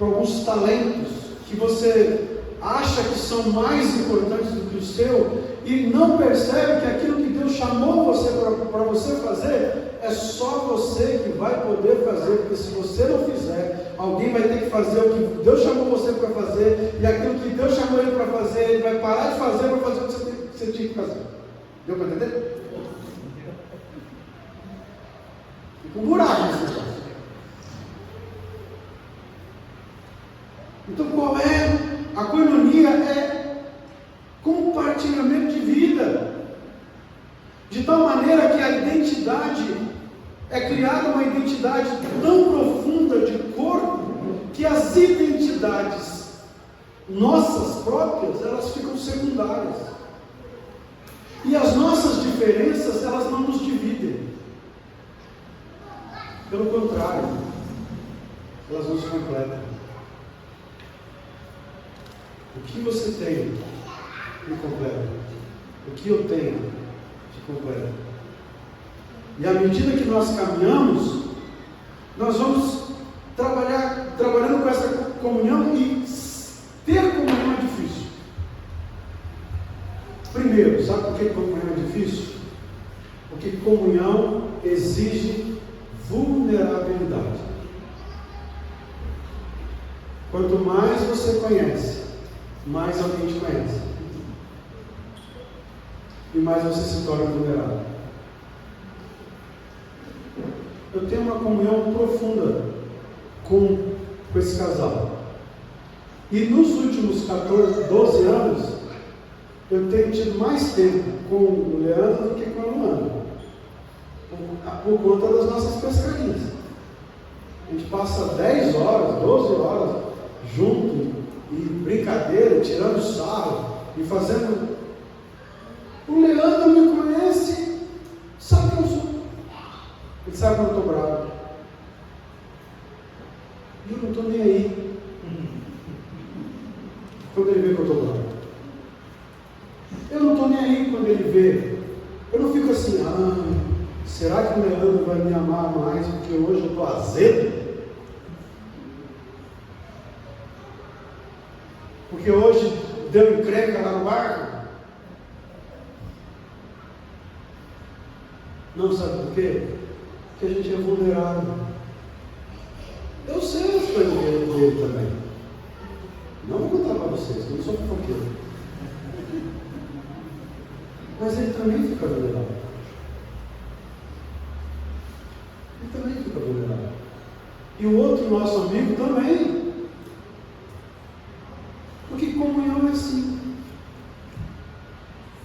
alguns talentos, que você acha que são mais importantes do que o seu, e não percebe que aquilo que Deus chamou você para você fazer, é só você que vai poder fazer, porque se você não fizer, alguém vai ter que fazer o que Deus chamou você para fazer, e aquilo que Deus chamou ele para fazer, ele vai parar de fazer para fazer o que você tinha que fazer. Deu para entender? Fica um buraco nesse negócio. Então qual é? A coinonia é compartilhamento de vida, de tal maneira que a identidade é criada, uma identidade tão profunda de corpo, que as identidades nossas próprias, elas ficam secundárias, e as nossas diferenças, elas não nos dividem, pelo contrário, elas nos completam. O que você tem me completa. O que eu tenho te completa. E à medida que nós caminhamos, nós vamos trabalhando com essa comunhão, e ter comunhão é difícil. Primeiro, sabe por que comunhão é difícil? Porque comunhão exige vulnerabilidade. Quanto mais você conhece, mais alguém te conhece, e mais você se torna vulnerável. Eu tenho uma comunhão profunda com esse casal, e nos últimos 12 anos eu tenho tido mais tempo com o Leandro do que com a Luana, por conta das nossas pescarias. A gente passa 10 horas, 12 horas junto, e brincadeira, tirando sarro e fazendo. O Leandro me conhece, sabe que eu sou. Ele sabe que eu estou bravo. E eu não estou nem aí quando ele vê que eu estou bravo. Eu não estou nem aí quando ele vê. Eu não fico assim, será que o Leandro vai me amar mais porque hoje eu estou azedo? Porque hoje deu encrenca lá no barco? Não, sabe por quê? Porque a gente é vulnerável. Eu sei as coisas dele também. Não vou contar para vocês, eu não sou fofoqueiro. Mas ele também fica vulnerável. Ele também fica vulnerável. E o outro nosso amigo também. Porque comunhão é assim.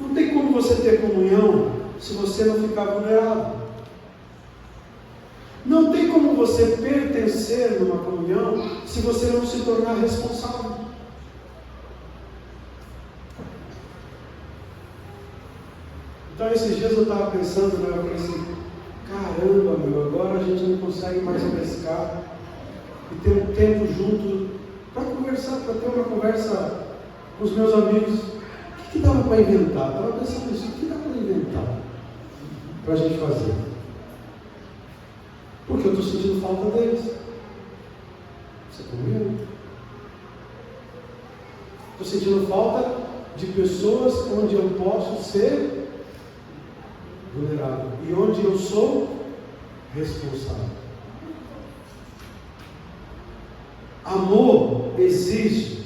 Não tem como você ter comunhão se você não ficar vulnerável. Não tem como você pertencer numa comunhão se você não se tornar responsável. Então esses dias eu estava pensando, né? Eu falei assim, caramba, meu, agora a gente não consegue mais pescar e ter um tempo junto para conversar, para ter uma conversa com os meus amigos. O que dava para inventar? Eu estava pensando nisso, o que dá para inventar para a gente fazer? Porque eu estou sentindo falta deles. Você comigo? Estou sentindo falta de pessoas onde eu posso ser vulnerável e onde eu sou responsável. Amor exige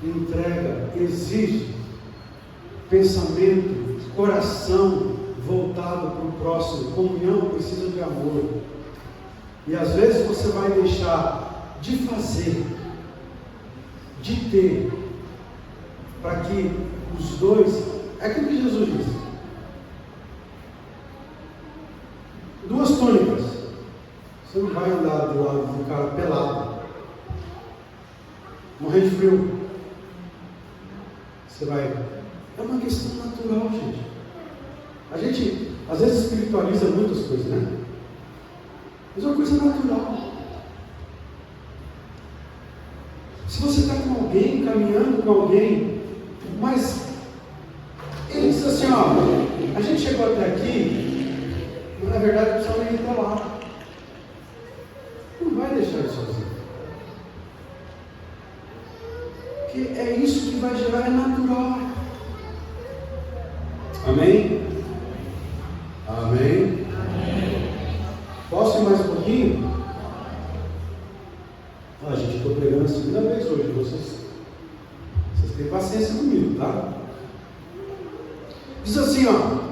entrega, exige pensamento, coração voltado para o próximo. Comunhão precisa de amor. E às vezes você vai deixar de fazer, de ter, para que os dois, é aquilo que Jesus disse. Duas túnicas. Você não vai andar do lado do cara pelado, morrer de frio. Você vai. É uma questão natural, gente. A gente às vezes espiritualiza muitas coisas, né? Mas é uma coisa natural. Se você está com alguém, caminhando com alguém, mas ele diz assim, ó, a gente chegou até aqui, mas na verdade precisava ir até lá. Não vai deixar ele sozinho. Porque é isso que vai gerar, é natural. Amém? Amém? Posso ir mais um pouquinho? Ah, gente, estou pregando a segunda vez hoje. Vocês têm paciência comigo, tá? Diz assim, ó.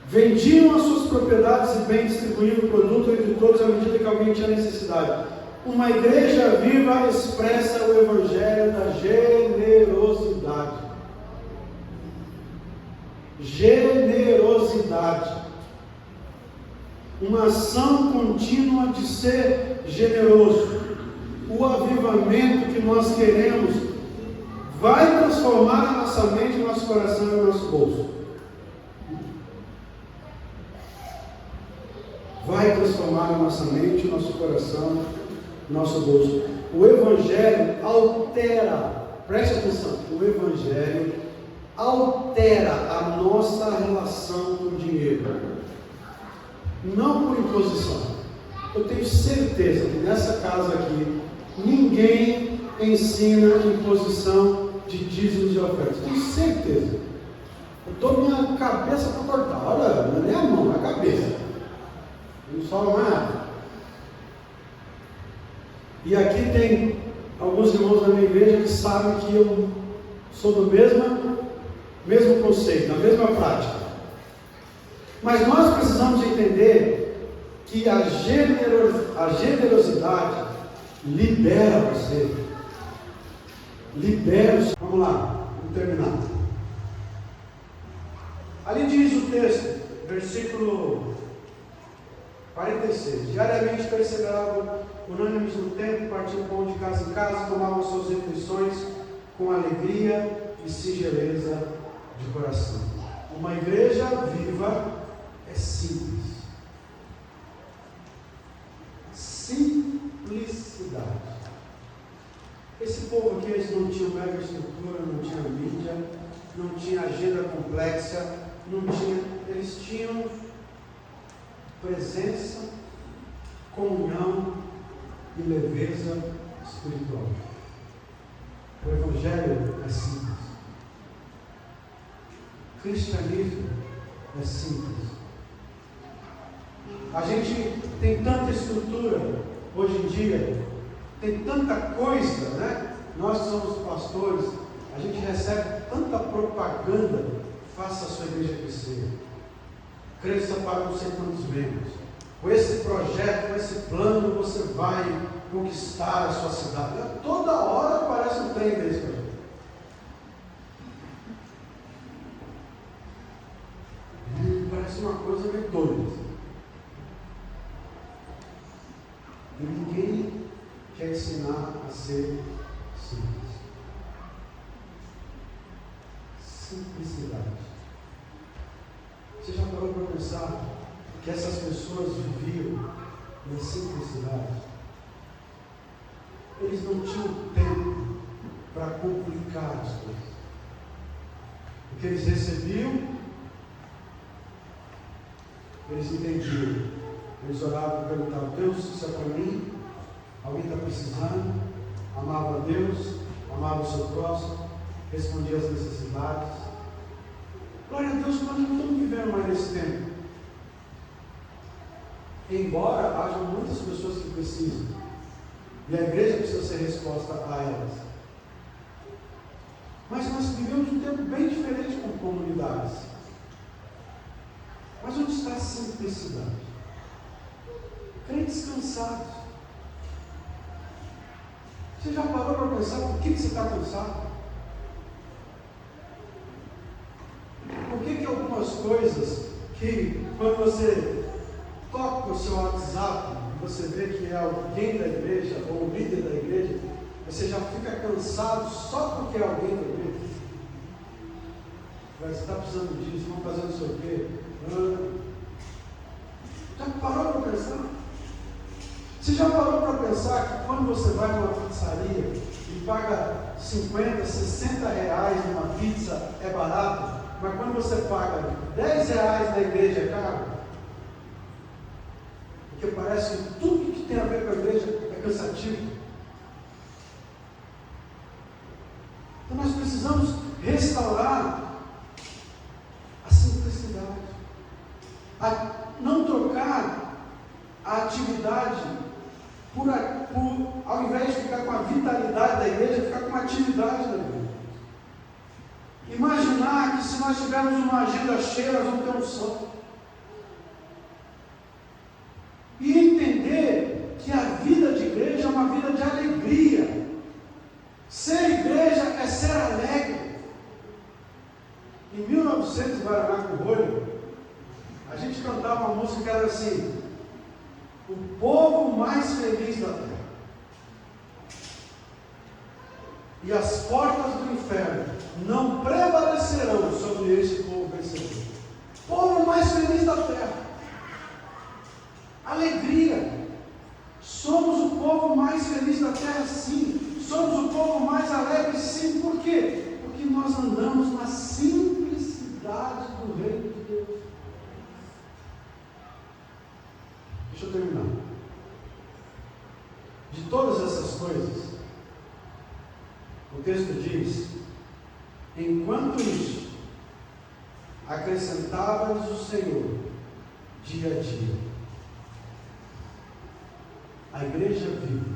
Vendiam as suas propriedades e bens, distribuindo o produto entre todos à medida que alguém tinha necessidade. Uma igreja viva expressa o evangelho da generosidade. Generosidade. Uma ação contínua de ser generoso. O avivamento que nós queremos vai transformar a nossa mente, o nosso coração e o nosso bolso. Vai transformar a nossa mente, o nosso coração, o nosso bolso. O Evangelho altera, preste atenção, o Evangelho altera a nossa relação com o dinheiro. Não por imposição. Eu tenho certeza que nessa casa aqui, ninguém ensina imposição de dízimos e ofertas. Tenho certeza. Eu dou minha cabeça para cortar. Olha, não é nem a mão, é a cabeça. Não sobra mais nada. E aqui tem alguns irmãos da minha igreja que sabem que eu sou do mesmo conceito, da mesma prática. Mas nós precisamos entender que a generosidade libera você. Libera. Vamos lá, vamos terminar. Ali diz o texto, versículo 46. Diariamente perseveravam unânimes no templo, partiam pão de casa em casa, tomavam suas refeições com alegria e singeleza de coração. Uma igreja viva é simples. Simplicidade. Esse povo aqui, eles não tinham mega estrutura, não tinha mídia, não tinha agenda complexa, eles tinham presença, comunhão e leveza espiritual. O Evangelho é simples. Cristianismo é simples. A gente tem tanta estrutura hoje em dia, tem tanta coisa, né? Nós que somos pastores, a gente recebe tanta propaganda. Faça a sua igreja crescer, cresça para não sei quantos membros. Com esse projeto, com esse plano, você vai conquistar a sua cidade. Toda hora aparece um trem desse para gente. Parece uma coisa meio doida. E ninguém quer ensinar a ser simples. Simplicidade. Você já parou para pensar que essas pessoas viviam na simplicidade? Eles não tinham tempo para complicar as coisas. O que eles recebiam, eles entendiam. Eles oravam e perguntavam: Deus, isso é para mim? Alguém está precisando? Amava a Deus, amava o seu próximo, respondia às necessidades. Glória a Deus, nós não estamos vivendo mais nesse tempo. Embora haja muitas pessoas que precisam, e a igreja precisa ser resposta a elas. Mas nós vivemos um tempo bem diferente com comunidades. Mas onde está a simplicidade? Crentes cansados. Você já parou para pensar por que você está cansado? Por que algumas coisas que, quando você toca o seu WhatsApp, você vê que é alguém da igreja, ou o líder da igreja, você já fica cansado só porque é alguém da igreja? Você está precisando disso, vão fazer não sei o quê. Já parou para pensar? Você já parou para pensar que quando você vai numa pizzaria e paga 50, 60 reais numa pizza é barato, mas quando você paga 10 reais na igreja é caro? Porque parece que tudo que tem a ver com a igreja é cansativo. Então nós precisamos restaurar a simplicidade, a não trocar a atividade ao invés de ficar com a vitalidade da igreja, ficar com a atividade da igreja. Imaginar que se nós tivermos uma agenda cheia, nós vamos ter um santo. E entender que a vida de igreja é uma vida de alegria. Ser igreja é ser alegre. Em 1900, Guaraná com Rolho, a gente cantava uma música que era assim: o povo mais feliz da terra. E as portas do inferno não prevalecerão sobre este povo vencedor. Povo mais feliz da terra. Alegria. Somos o povo mais feliz da terra, sim. Somos o povo mais alegre, sim. Por quê? Porque nós andamos na simplicidade do reino de Deus. Deixa eu terminar. De todas essas coisas, o texto diz: enquanto isso, acrescentava-lhes o Senhor dia a dia. A igreja viva,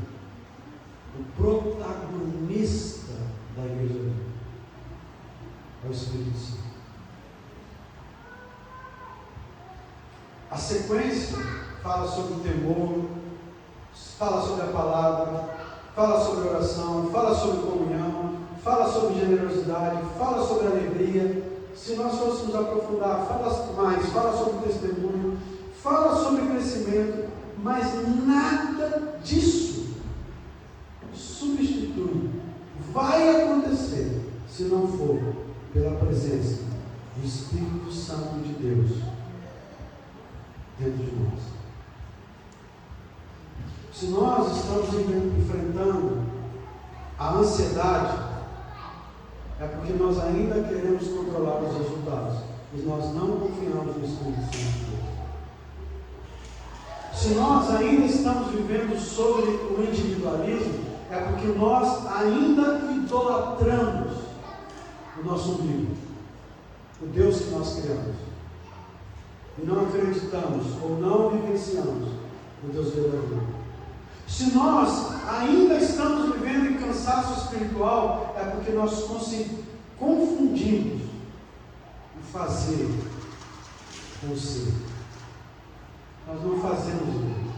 o protagonista da igreja viva é o Espírito Santo. A sequência fala sobre o temor, fala sobre a palavra, fala sobre oração, fala sobre comunhão, fala sobre generosidade, fala sobre alegria. Se nós fôssemos aprofundar, fala mais, fala sobre testemunho, fala sobre crescimento, mas nada disso substitui, vai acontecer, se não for pela presença do Espírito Santo de Deus dentro de nós. Se nós estamos enfrentando a ansiedade, é porque nós ainda queremos controlar os resultados, mas nós não confiamos no Espírito Santo de Deus. Se nós ainda estamos vivendo sobre o individualismo, é porque nós ainda idolatramos o nosso umbigo. o Deus que nós criamos. E não acreditamos ou não vivenciamos o Deus verdadeiro. Se nós ainda estamos vivendo em cansaço espiritual, é porque nós confundimos o fazer com o ser. Nós não fazemos igreja.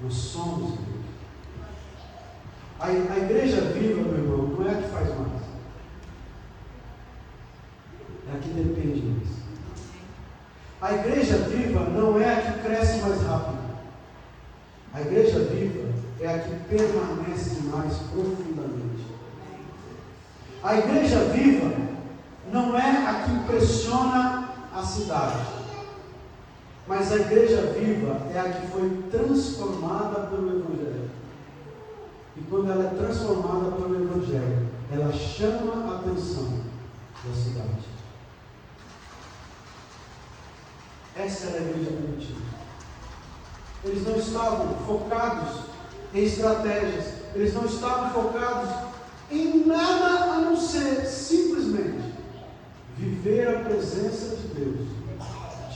Nós somos igreja. A igreja viva, meu irmão, não é a que faz mais. É a que depende mais. A igreja viva não é a que cresce mais rápido. A igreja viva é a que permanece mais profundamente. A igreja viva não é a que impressiona a cidade, mas a igreja viva é a que foi transformada pelo Evangelho. E quando ela é transformada pelo Evangelho, ela chama a atenção da cidade. Essa era a igreja primitiva. Eles não estavam focados em estratégias, eles não estavam focados em nada a não ser simplesmente viver a presença de Deus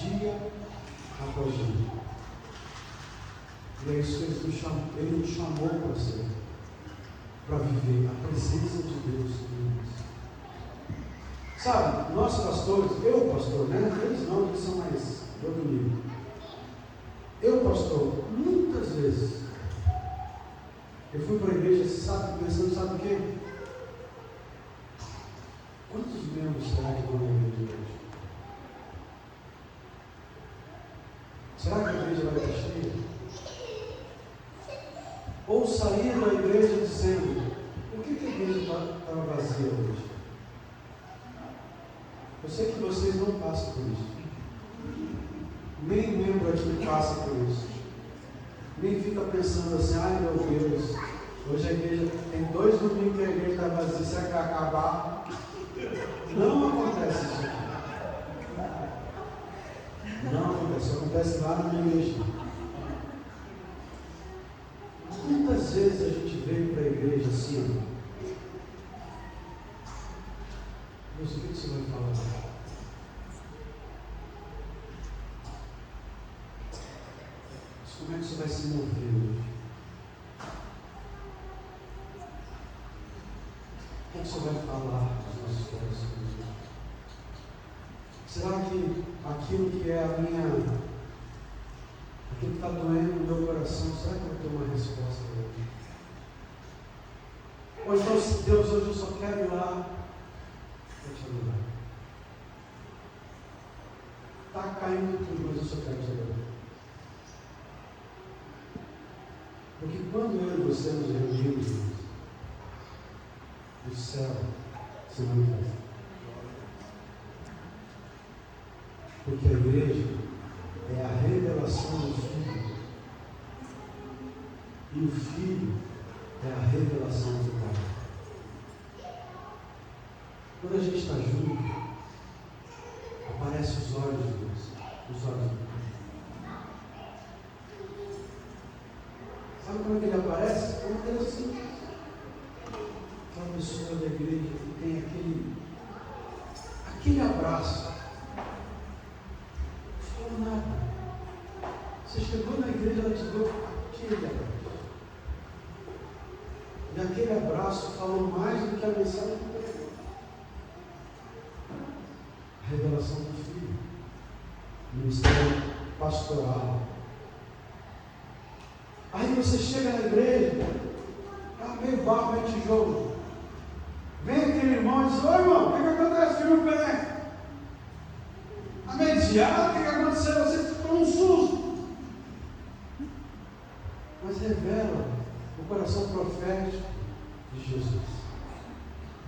dia após dia. E é isso que Ele nos chamou para ser, para viver a presença de Deus em nós. Sabe, nós pastores, eu pastor, né? Eles não, eles são mais de outro nível. Eu, pastor, muitas vezes, eu fui para a igreja, pensando, sabe o quê? Quantos membros será que vão na igreja hoje? Será que a igreja vai estar cheia? Ou sair da igreja dizendo, por que a igreja estava vazia hoje? Eu sei que vocês não passam por isso. Nem membro aqui passa por isso. Nem fica pensando assim, ai meu Deus, hoje a igreja, tem 2 domingos que a igreja está vazia, será que vai acabar? Não acontece isso aqui. Não acontece, isso acontece lá na minha igreja. Quantas vezes a gente veio para a igreja assim, Deus, o que você vai falar? Como é que você vai se mover hoje? O que você vai falar nos nossos corações? Será que aquilo que é aquilo que está doendo no meu coração, será que eu vou ter uma resposta hoje? Ou então, Deus, hoje eu só quero ir lá para te adorar. Está caindo tudo, mas eu só quero te adorar. Porque quando eu e você nos reunimos, o céu se manifesta. Porque a igreja é a revelação do Filho. E o Filho é a revelação do Pai. Quando a gente está junto, aparecem os olhos de Deus, os olhos do Pai. Sabe como é que ele aparece? É uma coisa assim. Aquela pessoa da igreja que tem aquele abraço. Não falou nada. Você chegou na igreja, ela te deu aquele abraço. E aquele abraço falou mais do que a mensagem que pregou. A revelação do Filho. O ministério pastoral. Aí você chega na igreja, está meio barro, meio tijolo. Vem aquele irmão e diz, ô irmão, o que acontece? Firma o pé. A mediada, o que aconteceu? Você ficou um susto. Mas revela o coração profético de Jesus.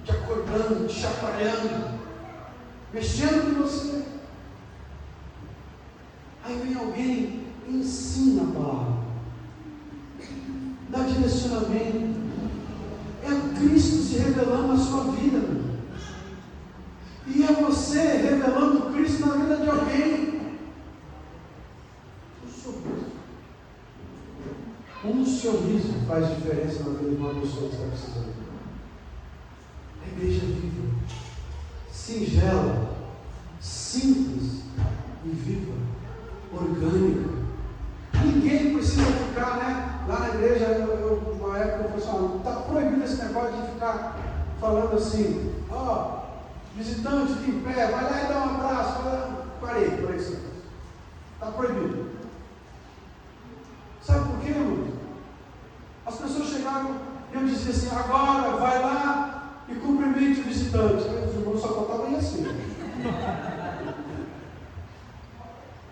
Te acordando, te chacoalhando, mexendo com você. Aí vem alguém e ensina a palavra. Dá direcionamento. É Cristo se revelando na sua vida, meu. E é você revelando Cristo na vida de alguém. Um sorriso faz diferença na vida de uma pessoa que está precisando. A igreja viva se singela, simples e viva, orgânica. Ninguém precisa ficar, né? Lá na igreja, uma época eu falei assim, está proibido esse negócio de ficar falando assim, visitante, fica em pé, vai lá e dá um abraço, vai lá. Parei, está proibido. Sabe por quê, irmão? As pessoas chegavam e eu dizia assim, agora vai lá e cumprimente o visitante. Aí os irmãos só faltavam ir assim.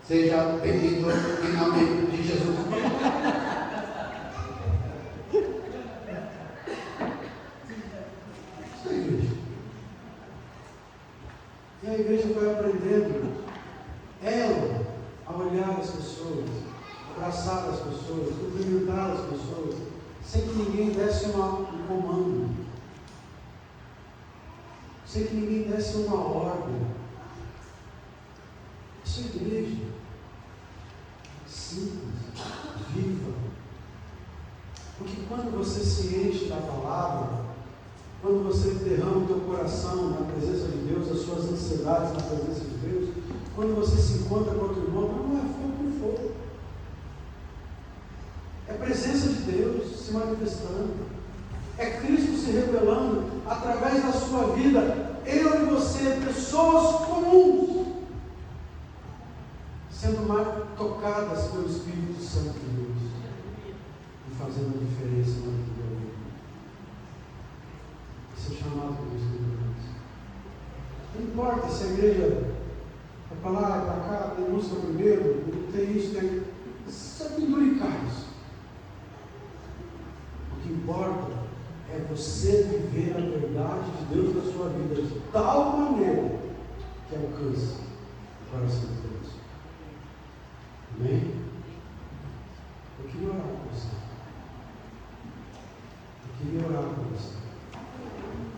Seja bem-vindo em nome de Jesus. Isso é a igreja. E a igreja vai aprendendo ela a olhar as pessoas, abraçar as pessoas, cumprimentar as pessoas, sem que ninguém desse um comando, sem que ninguém desse uma ordem. Isso é igreja. Simples, viva. Porque quando você se enche da palavra, quando você derrama o teu coração na presença de Deus, as suas ansiedades na presença de Deus, quando você se encontra com outro irmão, não é fogo por fogo. É a presença de Deus se manifestando. É Cristo se revelando através da sua vida. Eu e você, pessoas comuns, sendo mais tocadas pelo Espírito Santo de Deus e fazendo a diferença na vida da vida. Esse é o chamado que Deus tem para nós. Não importa se a igreja é para lá, é para cá, tem música primeiro, tem isso, tem. Isso é penduricais. O que importa é você viver a verdade de Deus na sua vida de tal maneira que alcance o coração de Deus. Amém? Eu queria orar com você.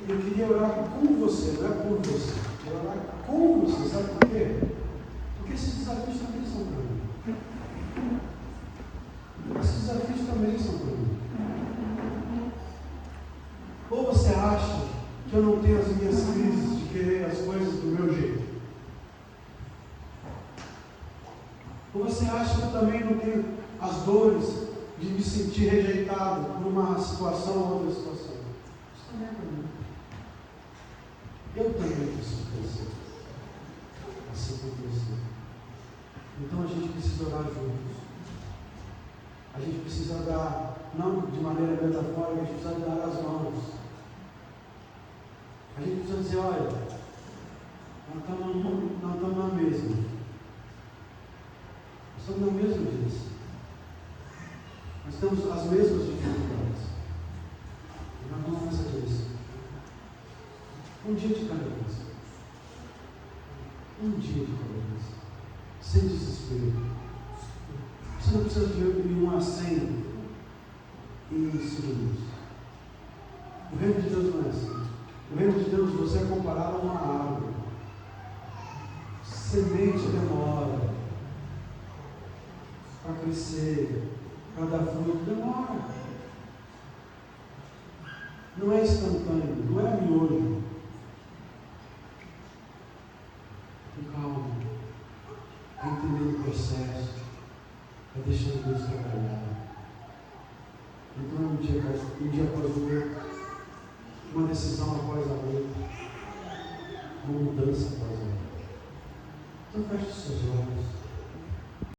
Eu queria orar com você, não é por você. Eu queria orar com você, sabe por quê? Porque esses desafios também são para mim. Esses desafios também são para mim. Ou você acha que eu não tenho as minhas crises de querer as coisas do meu jeito? Ou você acha que eu também não tenho as dores de me sentir rejeitado por uma situação ou outra situação? Isso também é para mim. Eu também preciso crescer. Assim como você. Então a gente precisa orar juntos. A gente precisa dar, não de maneira metafórica, a gente precisa dar as mãos. A gente precisa dizer, olha, nós estamos na mesma. Nós estamos na mesma direção. Nós temos as mesmas dificuldades. E nós vamos nessa direção. Um dia de cada vez. Um dia de cada vez. Sem desespero. Você não precisa de um aceno em segundos. O reino de Deus não é assim. O reino de Deus, você é comparado a uma árvore. Semente demora para crescer, para dar fruto, demora. Não é instantâneo, não é miojo. Com calma, vai entendendo o processo, vai deixando Deus trabalhar. Então, um dia após o outro, uma decisão após a outra, uma mudança após a outra. Então, feche os seus olhos.